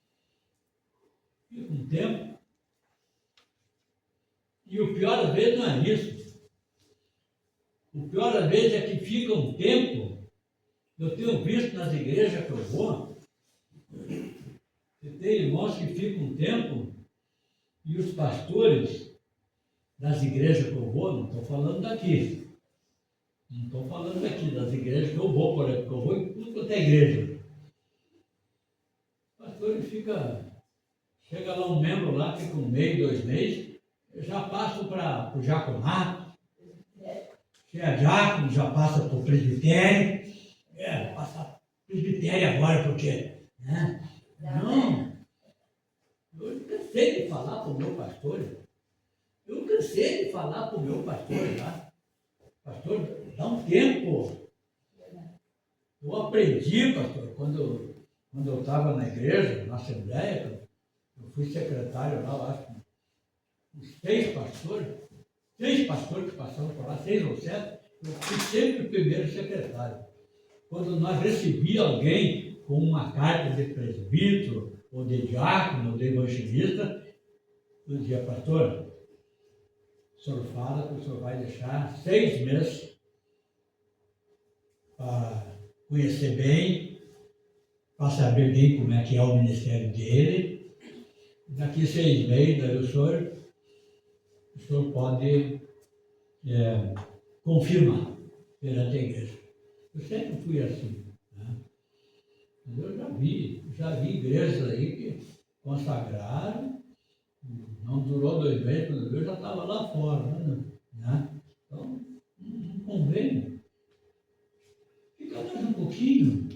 fica um tempo. E o pior às vezes não é isso. O pior às vezes é que fica um tempo. Eu tenho visto nas igrejas que eu vou, que tem irmãos que ficam um tempo e os pastores das igrejas que eu vou, não estou falando daqui. Não estou falando daqui, das igrejas que eu vou, por exemplo, que eu vou em tudo quanto é igreja. O pastor ele chega lá um membro lá, fica um mês, 2 meses, eu já passo para o diaconato, se é diácono, já passa para o presbitério, vou passar para o presbitério agora, porque, né? Não, eu cansei de falar para o meu pastor, tá? Pastor, dá um tempo. Eu aprendi, pastor, quando eu estava na igreja, na Assembleia, eu fui secretário lá, eu acho que uns 6 pastores que passaram por lá, 6 ou 7, eu fui sempre o primeiro secretário. Quando nós recebíamos alguém com uma carta de presbítero, ou de diácono, ou de evangelista, eu dizia: pastor, o senhor fala que o senhor vai deixar 6 meses para conhecer bem, para saber bem como é que é o ministério dele. Daqui 6 meses, daí o senhor pode confirmar perante a igreja. Eu sempre fui assim. Né? Mas eu já vi igrejas aí que consagraram, não durou 2 meses, quando eu já estava lá fora. Né? Então, não convém. Fica mais um pouquinho,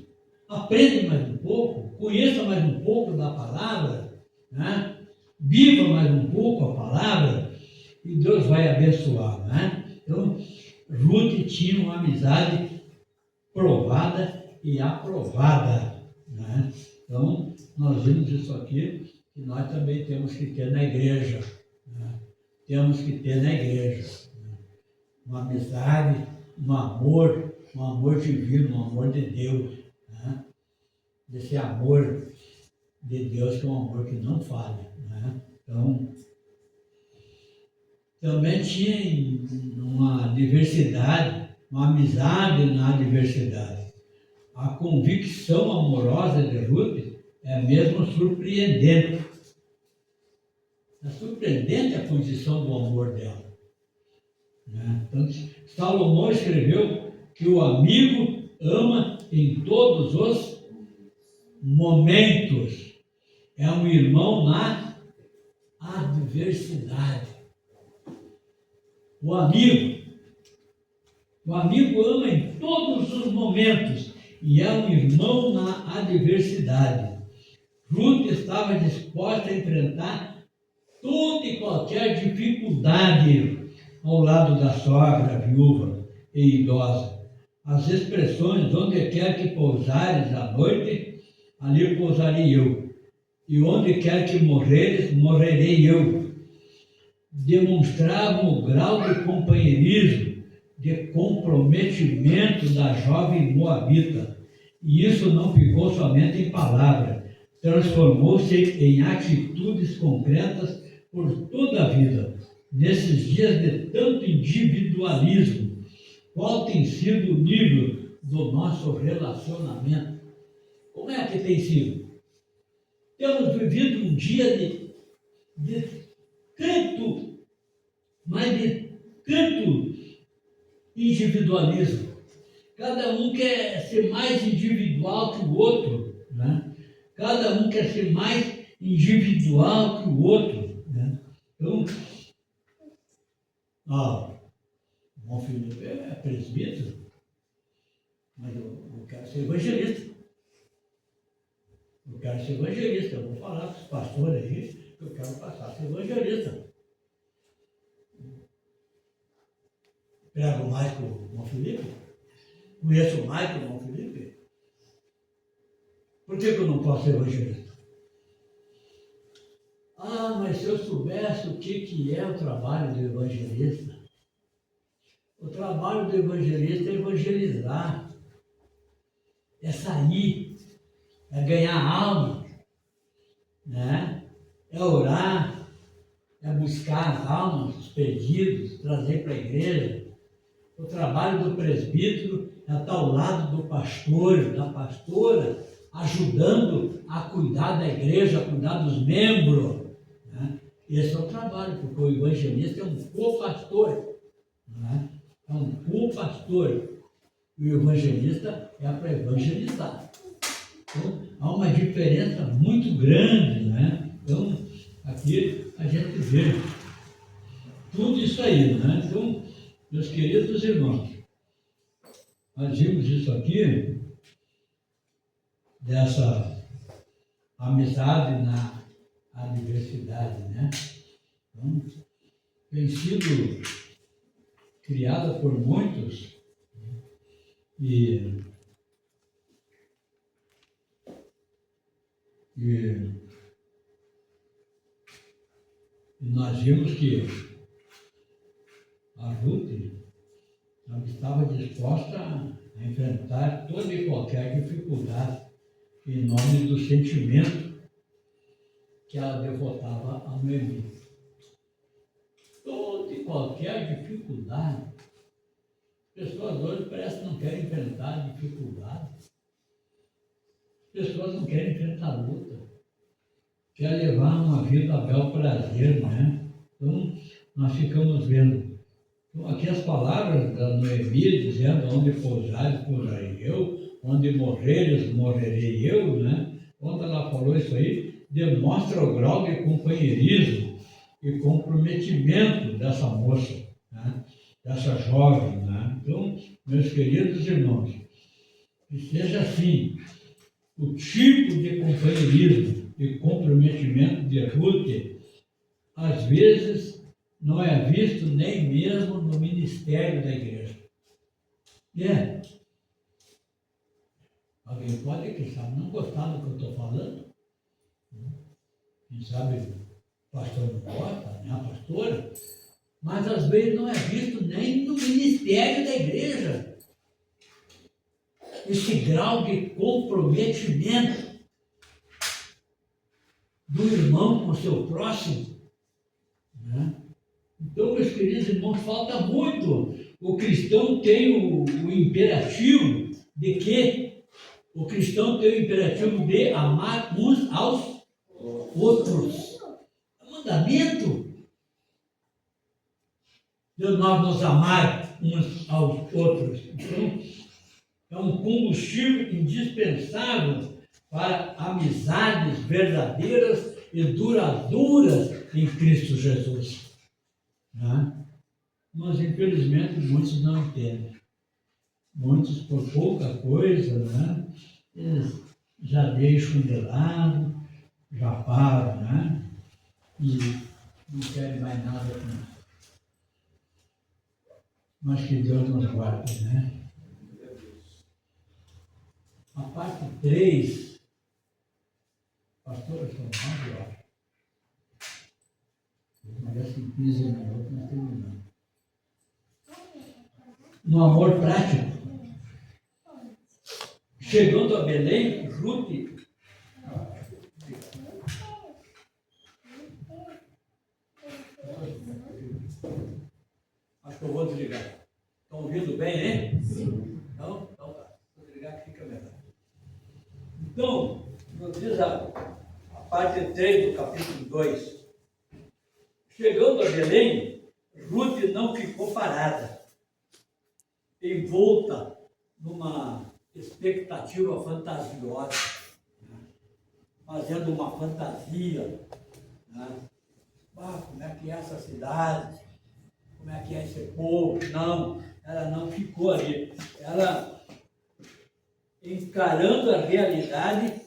aprende mais um pouco, conheça mais um pouco da palavra, né? Viva mais um pouco a palavra e Deus vai abençoar. Né? Então, Ruth tinha uma amizade provada e aprovada. Né? Então, nós vimos isso aqui, que nós também temos que ter na igreja. Né? Temos que ter na igreja. Né? Uma amizade, um amor divino, um amor de Deus. Né? Esse amor de Deus que é um amor que não falha. Né? Então, também tinha uma diversidade, uma amizade na diversidade. A convicção amorosa de Ruth é mesmo surpreendente. É surpreendente a condição do amor dela. Né? Então, Salomão escreveu que o amigo ama em todos os momentos. É um irmão na adversidade. O amigo ama em todos os momentos e é um irmão na adversidade. Ruth estava disposta a enfrentar toda e qualquer dificuldade ao lado da sogra, viúva e idosa. As expressões: onde quer que pousares à noite, ali pousarei eu, e onde quer que morreres, morrerei eu, demonstravam o grau de companheirismo de comprometimento da jovem moabita. E isso não ficou somente em palavras, transformou-se em atitudes concretas por toda a vida. Nesses dias de tanto individualismo, qual tem sido o nível do nosso relacionamento? Como é que tem sido? Temos vivido um dia de tanto, mas de tanto individualismo. Cada um quer ser mais individual que o outro, né? Cada um quer ser mais individual que o outro, né? Então, o irmão Felipe é presbítero, mas eu quero ser evangelista. Eu quero ser evangelista. Eu vou falar com os pastores aí que eu quero passar a ser evangelista. Prego mais com o irmão Felipe? Conheço mais que o irmão Felipe? Por que eu não posso ser evangelista? Ah, mas se eu soubesse o que é o trabalho do evangelista. O trabalho do evangelista é evangelizar, é sair, é ganhar alma, né? É orar, é buscar as almas, os perdidos, trazer para a igreja. O trabalho do presbítero é estar ao lado do pastor, da pastora, ajudando a cuidar da igreja, a cuidar dos membros. Né? Esse é o trabalho, porque o evangelista é um co-pastor. Né? É um co-pastor. E o evangelista é para evangelizar. Então, há uma diferença muito grande, né? Então, aqui a gente vê tudo isso aí, né? Então, meus queridos irmãos, nós vimos isso aqui, dessa amizade na adversidade, né? Então, tem sido criada por muitos e nós vimos que a Ruth estava disposta a enfrentar toda e qualquer dificuldade em nome do sentimento que ela devotava a Noemi. Toda e qualquer dificuldade. Pessoas hoje parece que não querem enfrentar dificuldade. Pessoas não querem enfrentar luta. Querem levar uma vida a bel prazer, né? Então, nós ficamos vendo. Então, aqui as palavras da Noemi dizendo: onde pousares, pousarei eu, onde morreres, morrerei eu, né? Quando ela falou isso aí, demonstra o grau de companheirismo e comprometimento dessa moça, né? Dessa jovem, né? Então, meus queridos irmãos, que seja assim o tipo de companheirismo e comprometimento de Ruth, às vezes não é visto nem mesmo no ministério da igreja. Alguém pode, quem sabe, não gostar do que eu estou falando. Quem sabe o pastor não gosta, né, a pastora. Mas às vezes não é visto nem no ministério da igreja. Esse grau de comprometimento do irmão com o seu próximo. Né? Então, meus queridos irmãos, falta muito. O cristão tem o imperativo de quê? O cristão tem o imperativo de amar uns aos outros. É um mandamento de nós nos amar uns aos outros. Então, é um combustível indispensável para amizades verdadeiras e duradouras em Cristo Jesus. Né? Mas, infelizmente, muitos não entendem. Muitos, por pouca coisa, né? Eles já deixam de lado, já param, né? E não querem mais nada com isso. Mas que Deus nos guarde, né? A parte 3, pastora, são 9 horas. Mas assim, 15 minutos nós terminamos. no amor prático. Chegando a Belém, Ruth acho que eu vou desligar. Estão ouvindo bem, hein? Sim. Então tá. Vou desligar que fica melhor. Então, nos diz a parte 3 do capítulo 2. Chegando a Belém, Ruth não ficou parada, envolta numa expectativa fantasiosa, né? Fazendo uma fantasia, né? Como é que é essa cidade? Como é que é esse povo? Não, ela não ficou ali. Ela, encarando a realidade,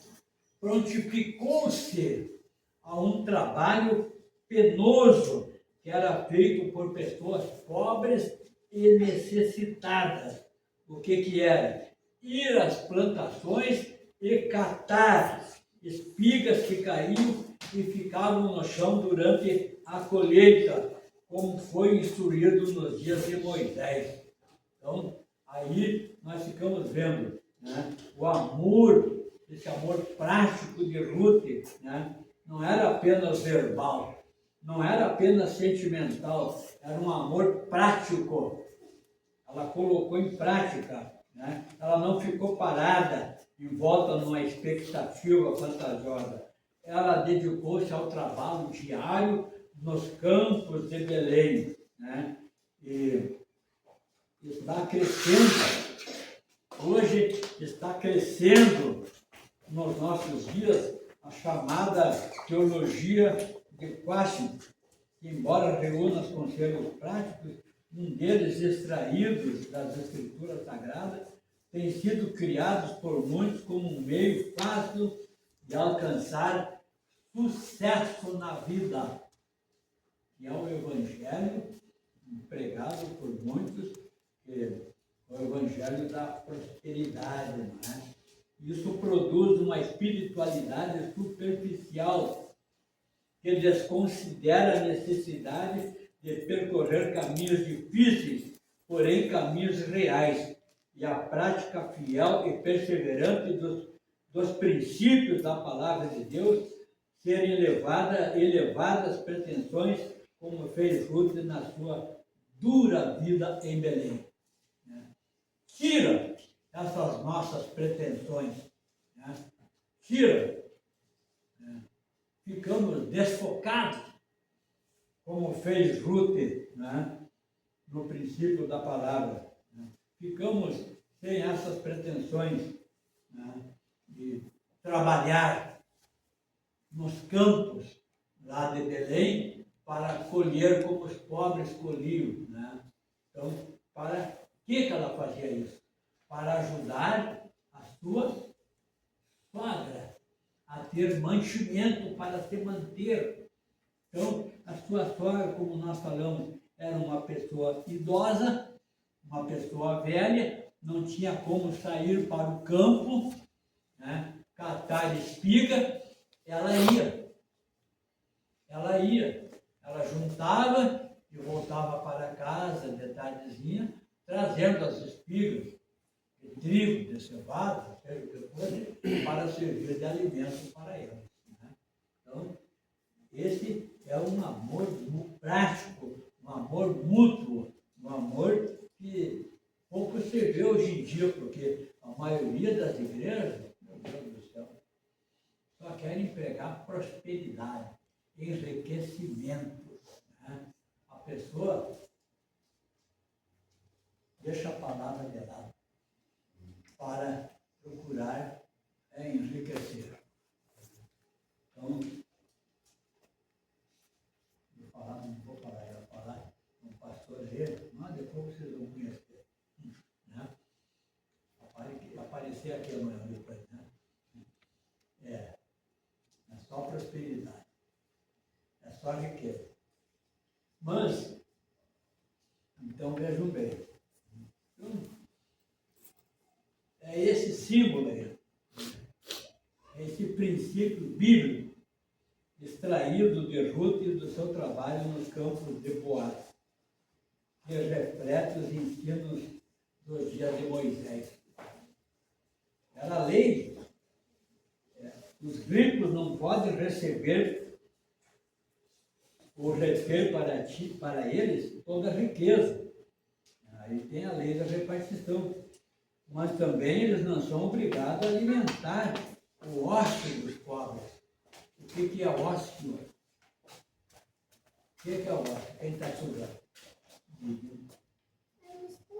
prontificou-se a um trabalho penoso que era feito por pessoas pobres e necessitadas. O que era? Ir às plantações e catar espigas que caíam e ficavam no chão durante a colheita, como foi instruído nos dias de Moisés. Então, aí nós ficamos vendo, né, o amor, esse amor prático de Ruth, né, não era apenas verbal, não era apenas sentimental, era um amor prático. Ela colocou em prática, né? Ela não ficou parada em volta numa expectativa fantasiosa. Ela dedicou-se ao trabalho diário nos campos de Belém, né? E está crescendo, hoje está crescendo nos nossos dias a chamada teologia de Quashim, que embora reúna os conselhos práticos, um deles extraídos das Escrituras Sagradas, tem sido criados por muitos como um meio fácil de alcançar sucesso na vida, que é o Evangelho pregado por muitos, que é o Evangelho da prosperidade, não é? Isso produz uma espiritualidade superficial que desconsidera a necessidade de percorrer caminhos difíceis, porém caminhos reais, e a prática fiel e perseverante dos princípios da palavra de Deus serem elevadas pretensões, como fez Ruth na sua dura vida em Belém. Tira essas nossas pretensões, né? Tira, né? Ficamos desfocados, como fez Ruth, né, no princípio da palavra, né? Ficamos sem essas pretensões, né, de trabalhar nos campos lá de Belém para colher como os pobres colhiam, né? Então, para que ela fazia isso? Para ajudar a sua sogra a ter mantimento para se manter. Então, a sua sogra, como nós falamos, era uma pessoa idosa, uma pessoa velha, não tinha como sair para o campo, né, catar espiga, ela ela juntava e voltava para casa de tardezinha, trazendo as espigas de trigo, de cevada, seja o que for, para servir de alimento para elas, né? Então, esse é um amor prático, um amor mútuo, um amor que pouco se vê hoje em dia, porque a maioria das igrejas, meu Deus do céu, só querem pregar prosperidade, enriquecimento, né? A pessoa deixa a palavra de lado para procurar enriquecer. Então, não vou parar, ela falar com o pastor dele, mas depois vocês vão conhecer, né? Aparecer aqui amanhã depois, né? É só prosperidade, é só riqueza. Mas, então vejam bem, então, é esse símbolo aí, é esse princípio bíblico extraído de Ruth e do seu trabalho nos campos de Boaz, que reflete os ensinos dos dias de Moisés. Era lei. Os ricos não podem receber ou reter para eles toda a riqueza. Aí tem a lei da repartição. Mas também eles não são obrigados a alimentar o ócio dos pobres. O que é ócio, senhor? O que é ócio? Quem está estudando?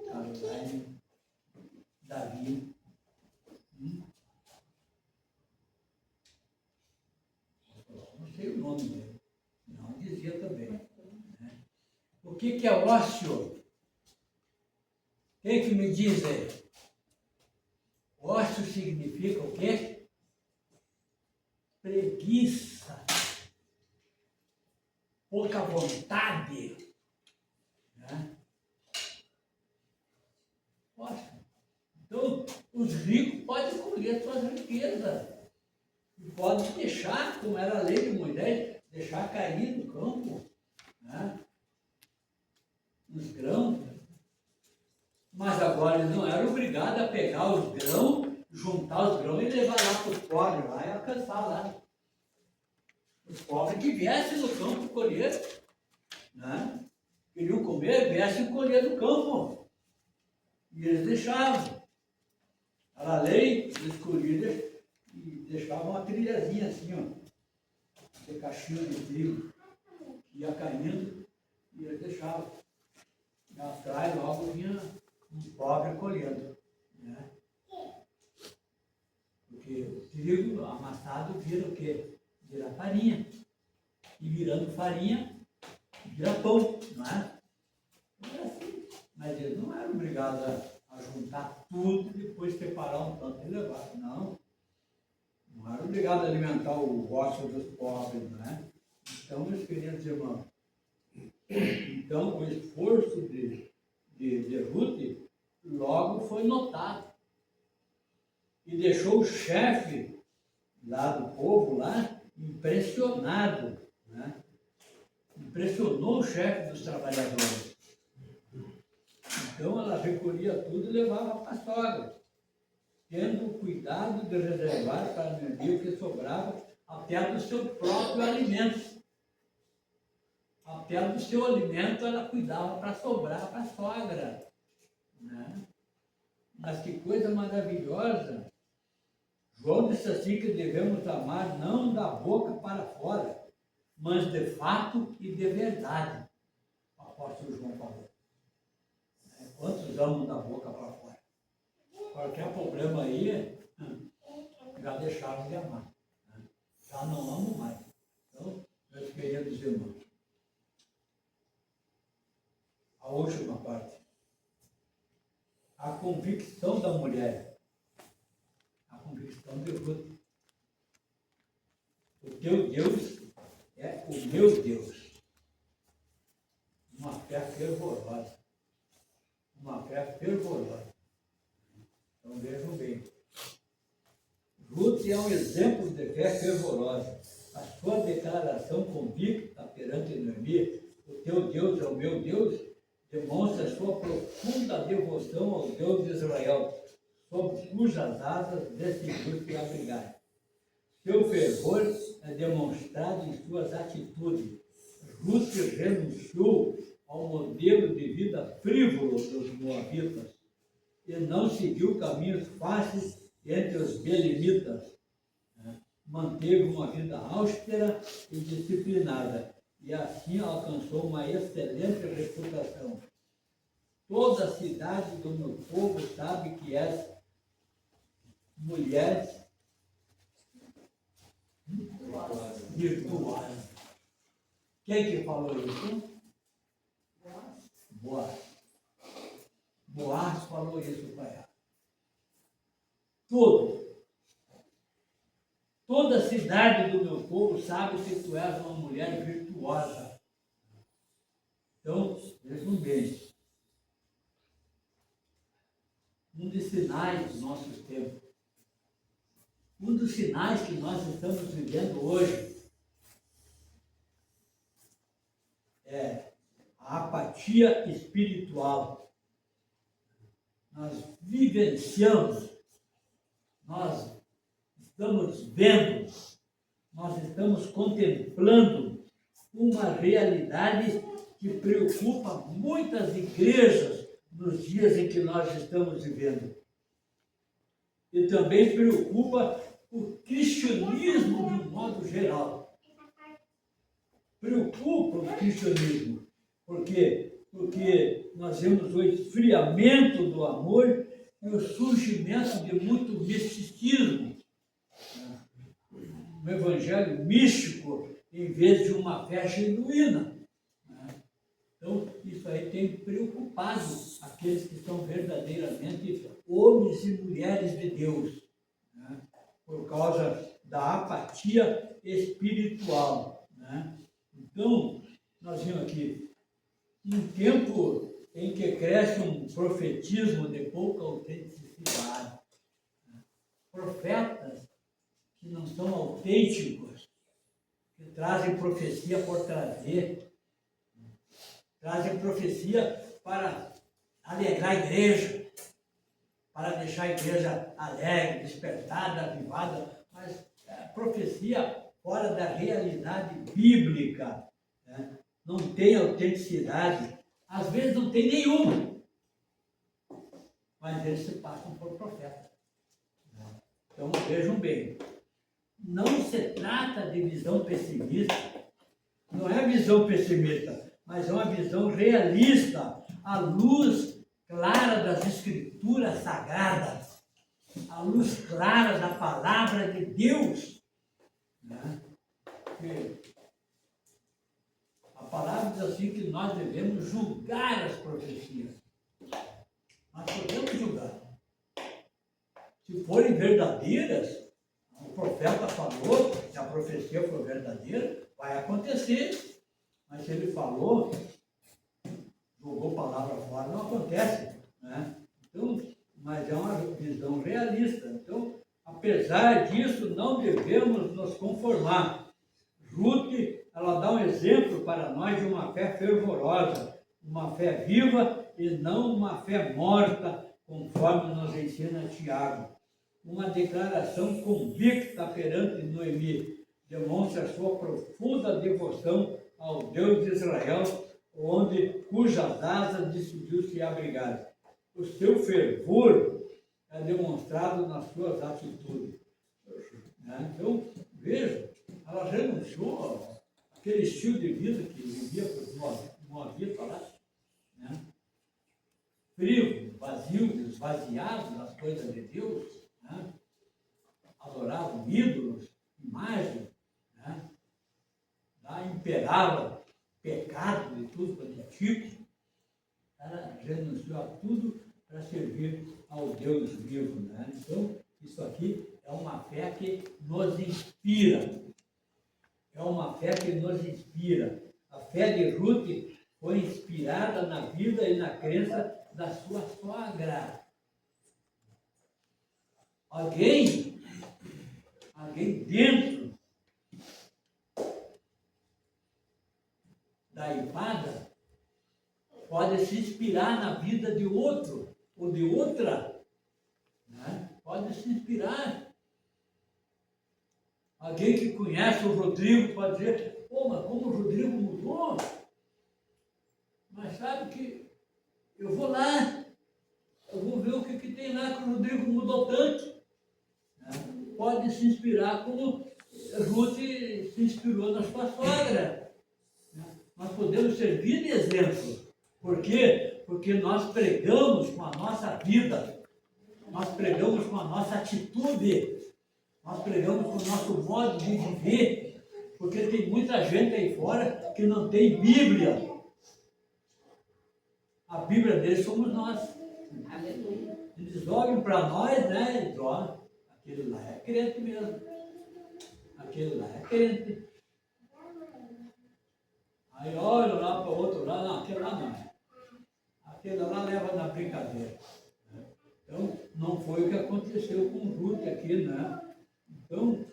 Caroline, Davi. Não sei o nome dele. Não dizia também. Né? O que é ócio? Quem que me diz aí? Ócio significa o quê? Preguiça, pouca vontade. Né? Ócio. Então, os ricos podem colher suas riquezas. E podem deixar, como era a lei de Moisés, deixar cair no campo, né? Os grãos. Mas agora eles não eram obrigados a pegar os grãos, juntar os grãos e levar lá para os pobres lá e alcançar lá. Os pobres que viessem no campo colher, né? Queriam comer, viessem colher no campo. E eles deixavam. Era a lei, eles colhiam e deixavam uma trilhazinha assim, ó. De cachinho de trigo. Ia caindo e eles deixavam. E atrás logo vinha um pobre colhendo, né? Porque o trigo amassado vira o quê? Vira farinha. E virando farinha, vira pão, não é? Era assim. Mas eles não eram obrigados a juntar tudo e depois separar um tanto e levar. Não. Não eram obrigados a alimentar o ócio dos pobres, não é? Então, meus queridos irmãos, então o esforço de Ruth logo foi notado. E deixou o chefe lá do povo lá impressionado, né? Impressionou o chefe dos trabalhadores. Então ela recolhia tudo e levava para a sogra, tendo o cuidado de reservar para Noemi o que sobrava até do seu próprio alimento. Até do seu alimento ela cuidava para sobrar para a sogra. Né? Mas que coisa maravilhosa! João disse assim que devemos amar não da boca para fora, mas de fato e de verdade. O apóstolo João falou. Quantos amam da boca para fora? Qualquer problema aí, já deixaram de amar. Já não amo mais. Então, meus queridos irmãos, a última parte. A convicção da mulher. A convicção de Ruth. O teu Deus é o meu Deus. Uma fé fervorosa. Uma fé fervorosa. Então vejam bem. Ruth é um exemplo de fé fervorosa. A sua declaração convicta perante Noemi, o teu Deus é o meu Deus, demonstra sua profunda devoção ao Deus de Israel, sob cujas asas decidiu se abrigar. Seu fervor é demonstrado em suas atitudes. Ruth renunciou ao modelo de vida frívolo dos moabitas e não seguiu caminhos fáceis entre os belemitas. Manteve uma vida austera e disciplinada, e assim alcançou uma excelente reputação. Toda a cidade do meu povo sabe que és mulher virtuosa. Quem que falou isso? Boaz. Boaz falou isso para ela. Toda a cidade do meu povo sabe que tu és uma mulher virtuosa. Então, vejam bem. Um dos sinais do nosso tempo. Um dos sinais que nós estamos vivendo hoje é a apatia espiritual. nós vivenciamos, nós estamos vendo, nós estamos contemplando uma realidade que preocupa muitas igrejas nos dias em que nós estamos vivendo. E também preocupa o cristianismo de um modo geral. Preocupa o cristianismo. Por quê? Porque nós vemos o esfriamento do amor e o surgimento de muito misticismo. Um evangelho místico em vez de uma fé genuína. Então, isso aí tem preocupado aqueles que são verdadeiramente homens e mulheres de Deus, né? Por causa da apatia espiritual, né? Então, nós vimos aqui, um tempo em que cresce um profetismo de pouca autenticidade, né? Profetas que não são autênticos, que trazem profecia por trazer, trazem profecia para alegrar a igreja, para deixar a igreja alegre, despertada, avivada, mas profecia fora da realidade bíblica, né? Não tem autenticidade, às vezes não tem nenhuma, mas eles se passam por profeta. Então vejam bem, não se trata de visão pessimista, não é visão pessimista, mas é uma visão realista, à luz clara das Escrituras Sagradas, à luz clara da Palavra de Deus, né? A palavra diz assim que nós devemos julgar as profecias. Nós podemos julgar. Se forem verdadeiras, o profeta falou, se a profecia for verdadeira, vai acontecer. Mas se ele falou, jogou palavra fora, não acontece, né? Então, mas é uma visão realista. Então, apesar disso, não devemos nos conformar. Ruth, ela dá um exemplo para nós de uma fé fervorosa, uma fé viva e não uma fé morta, conforme nos ensina Tiago. Uma declaração convicta perante Noemi demonstra sua profunda devoção ao Deus de Israel, cujas asas decidiu se abrigar. O seu fervor é demonstrado nas suas atitudes. Então, veja, ela renunciou àquele estilo de vida que vivia por Moabita lá, né? Frio, vazio, esvaziado das coisas de Deus, né? Adoravam ídolos, imagens, né? Lá imperava pecado de tudo quanto é tipo. Ela renunciou a tudo para servir ao Deus vivo, né? Então, isso aqui é uma fé que nos inspira. É uma fé que nos inspira. A fé de Ruth foi inspirada na vida e na crença da sua sogra. Alguém dentro da empada pode se inspirar na vida de outro ou de outra, né? Pode se inspirar. Alguém que conhece o Rodrigo pode dizer, pô, mas como o Rodrigo mudou? Mas sabe que eu vou lá, eu vou ver o que tem lá que o Rodrigo mudou tanto. Né? Pode se inspirar como Ruth se inspirou na sua sogra. Né? Nós podemos servir de exemplo. Por quê? Porque nós pregamos com a nossa vida, nós pregamos com a nossa atitude, nós pregamos com o nosso modo de viver, porque tem muita gente aí fora que não tem Bíblia. A Bíblia deles somos nós. Aleluia. Eles olham para nós, né? Eles olham, aquele lá é crente mesmo. Aquele lá é crente. Aí olham lá para o outro lado, não, aquele lá não. Aquele lá leva na brincadeira. Então, não foi o que aconteceu com Ruth aqui, né? Então,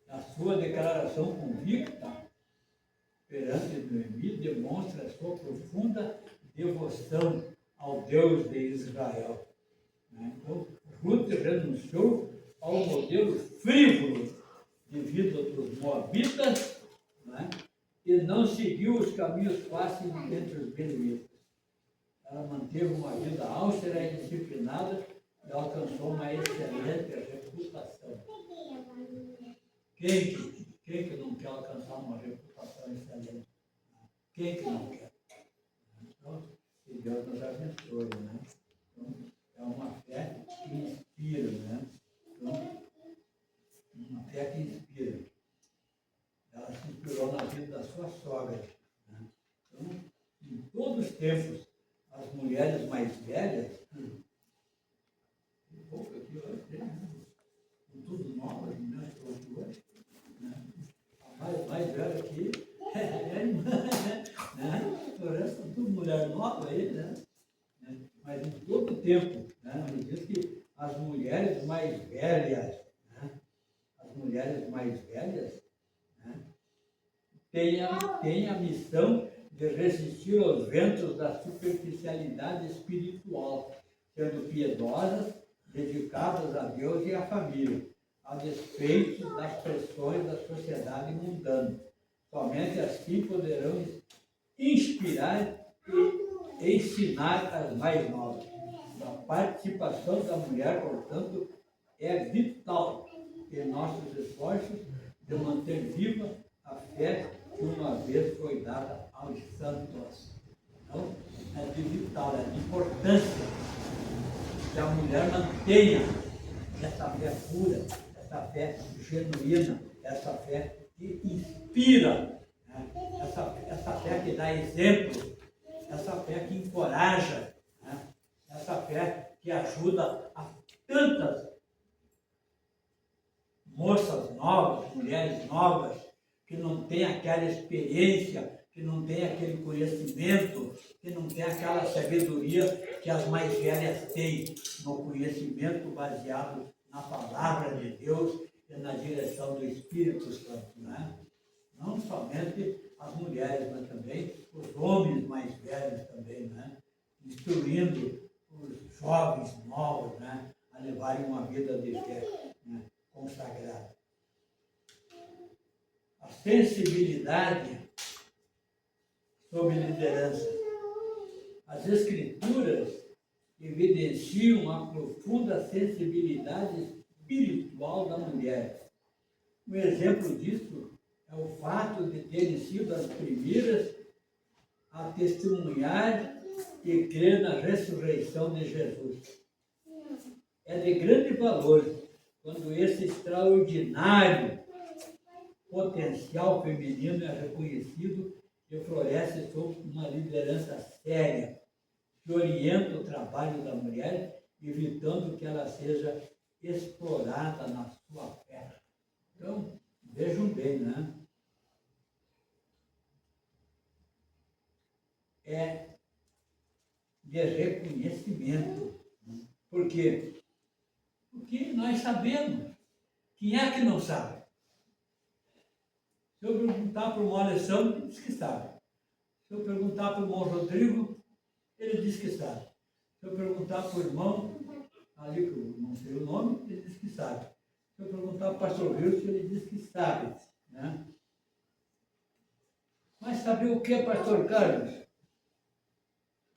a sua declaração convicta perante Noemi demonstra a sua profunda devoção ao Deus de Israel. Né? Então, Ruth renunciou ao modelo frívolo de vida dos moabitas, né? E não seguiu os caminhos fáceis entre os beduínos. Ela manteve uma vida austera e disciplinada e alcançou uma excelente reputação. Quem que não quer alcançar uma reputação excelente? Quem que não quer? Então, que Deus nos abençoe, né? Então, é uma fé que inspira, né? Então, uma fé que inspira. Ela se inspirou na vida da sua sogra, né? Então, em todos os tempos, as mulheres mais velhas, um pouco aqui hoje, né? Tudo novas, né? Hoje, né? A mais velha aqui é a irmã, né? O resto tudo mulher nova aí, né? Mas em todo o tempo, né? Ele diz que as mulheres mais velhas, né? As mulheres mais velhas, né? têm a missão de resistir aos ventos da superficialidade espiritual, sendo piedosas, dedicadas a Deus e à família, a despeito das pressões da sociedade mundana. Somente assim poderão inspirar e ensinar as mais novas. A participação da mulher, portanto, é vital em nossos esforços de manter viva a fé que uma vez foi dada aos santos. Então, é de vital, é de importância que a mulher mantenha essa fé pura, essa fé genuína, essa fé que inspira, né? essa fé que dá exemplo, essa fé que encoraja, né? Essa fé que ajuda a tantas moças novas, mulheres novas, que não têm aquela experiência, que não têm aquele conhecimento, que não têm aquela sabedoria que as mais velhas têm, no conhecimento baseado na palavra de Deus e na direção do Espírito Santo, né? Não somente as mulheres, mas também os homens mais velhos também, né? Instruindo os jovens novos, né? A levarem uma vida de fé, né? Consagrada. A sensibilidade sobre liderança. As Escrituras evidenciam a profunda sensibilidade espiritual da mulher. Um exemplo disso é o fato de terem sido as primeiras a testemunhar e crer na ressurreição de Jesus. É de grande valor quando esse extraordinário potencial feminino é reconhecido e floresce sob uma liderança séria, que orienta o trabalho da mulher, evitando que ela seja explorada na sua fé. Então, vejam bem, né? É de reconhecimento. Por quê? Porque nós sabemos. Quem é que não sabe? Se eu perguntar para o irmão Alessandro, ele diz que sabe. Se eu perguntar para o irmão Rodrigo, ele diz que sabe. Se eu perguntar para o irmão, ali que eu não sei o nome, ele diz que sabe. Se eu perguntar para o pastor Wilson, ele diz que sabe, né? Mas saber o que, pastor Carlos?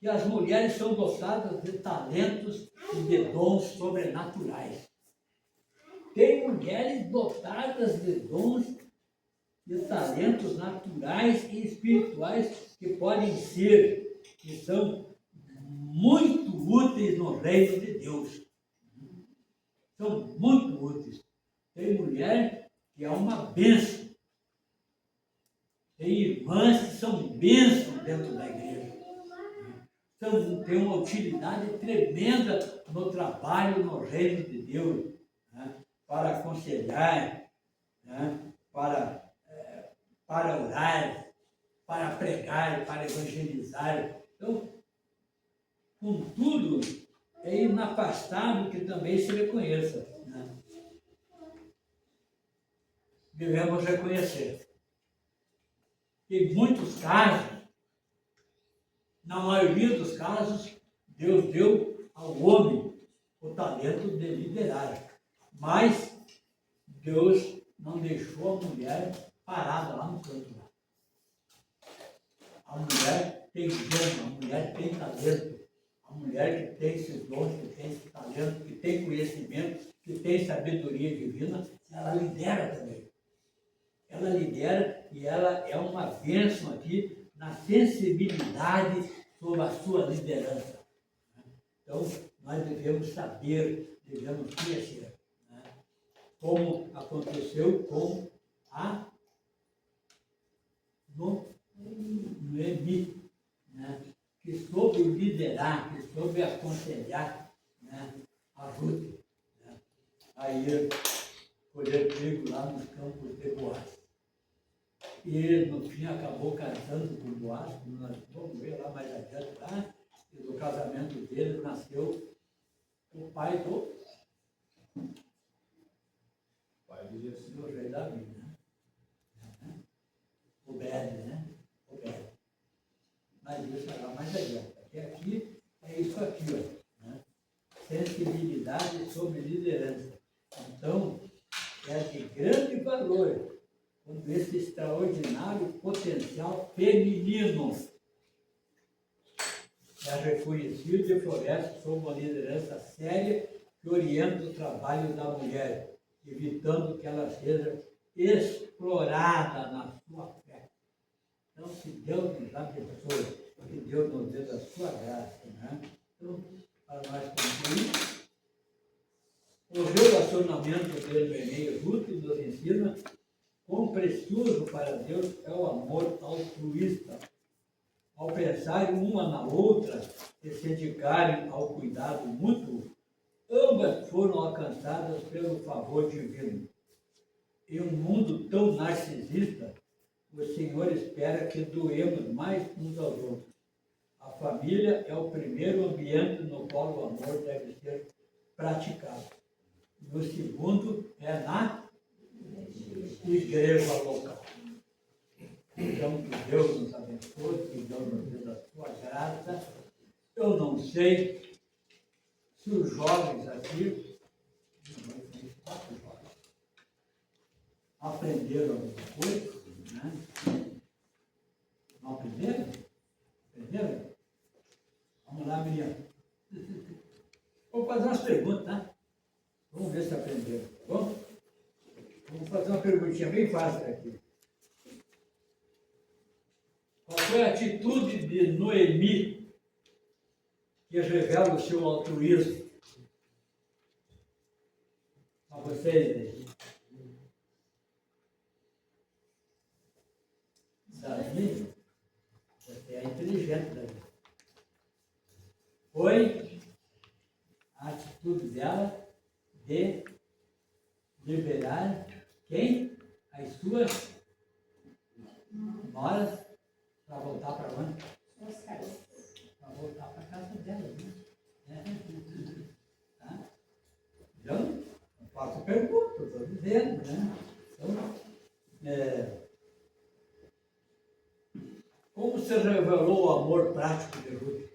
Que as mulheres são dotadas de talentos e de dons sobrenaturais. Tem mulheres dotadas de dons e talentos naturais e espirituais que podem ser, que são muito úteis no reino de Deus. São muito úteis. Tem mulher que é uma bênção. Tem irmãs que são bênçãos dentro da igreja. Então, tem uma utilidade tremenda no trabalho no reino de Deus, né? Para aconselhar, né? Para orar, para pregar, para evangelizar. Então, contudo, é inafastável que também se reconheça, né? Devemos reconhecer que em muitos casos, na maioria dos casos, Deus deu ao homem o talento de liderar. Mas Deus não deixou a mulher parada lá no canto. Lá. A mulher tem dom, a mulher tem talento. A mulher que tem esses dons, que tem esse talento, que tem conhecimento, que tem sabedoria divina, ela lidera também. Ela lidera e ela é uma bênção aqui na sensibilidade sobre a sua liderança. Então, nós devemos saber, devemos conhecer. Né? Como aconteceu com a Noemi, né? Que soube liderar, que soube aconselhar, né? A Ruth. Né? Aí colher trigo lá nos campos de Boaz. E no fim acabou casando com Boaz, como nós vamos ver lá mais adiante, lá, e do casamento dele nasceu o pai do rei Davi, né? Obed, né? Obed. Mas isso será mais adiante. Porque aqui é isso aqui, ó, né? Sensibilidade sobre liderança. Então, é de grande valor quando esse extraordinário potencial feminino é reconhecido e floresce sob uma liderança séria que orienta o trabalho da mulher, evitando que ela seja explorada na sua fé. Então, que Deus nos abençoe, que Deus nos dê da sua graça. Né? Então, para nós concluir, o relacionamento entre Noemi e Ruth nos ensina quão precioso para Deus é o amor altruísta. Ao pensarem uma na outra e se dedicarem ao cuidado mútuo, ambas foram alcançadas pelo favor divino. Em um mundo tão narcisista, o Senhor espera que doemos mais uns aos outros. A família é o primeiro ambiente no qual o amor deve ser praticado. E o segundo é na igreja local. Então, que Deus nos abençoe, que Deus nos dê da sua graça. Eu não sei se os jovens aqui, aprenderam alguma coisa, né? Não aprenderam? Aprenderam? Vamos lá, menina. Vou fazer umas perguntas, tá? Vamos ver se aprenderam, tá bom? Vamos fazer uma perguntinha bem fácil aqui. Qual foi a atitude de Noemi que revela o seu altruísmo? A vocês aí. Davi, você é inteligente, Davi. Foi a atitude dela de liberar quem? As suas noras para voltar para onde? Para voltar para a casa dela, né? Tá? Então, não faço pergunta, estou dizendo, né? Então, como se revelou o amor prático de Ruth?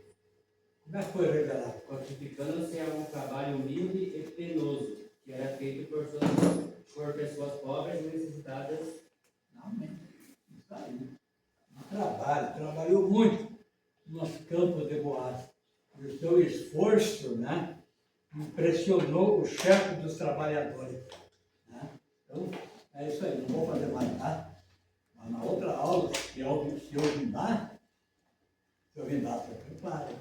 Como é que foi revelado? Codificando-se a um trabalho humilde e penoso, que era feito por pessoas pobres e necessitadas. Realmente, isso aí. Trabalhou muito nos campos de Boaz. E o seu esforço, né, impressionou o chefe dos trabalhadores. Né? Então, é isso aí, não vou fazer mais nada. Mas na outra aula, se eu vim dar, se prepare.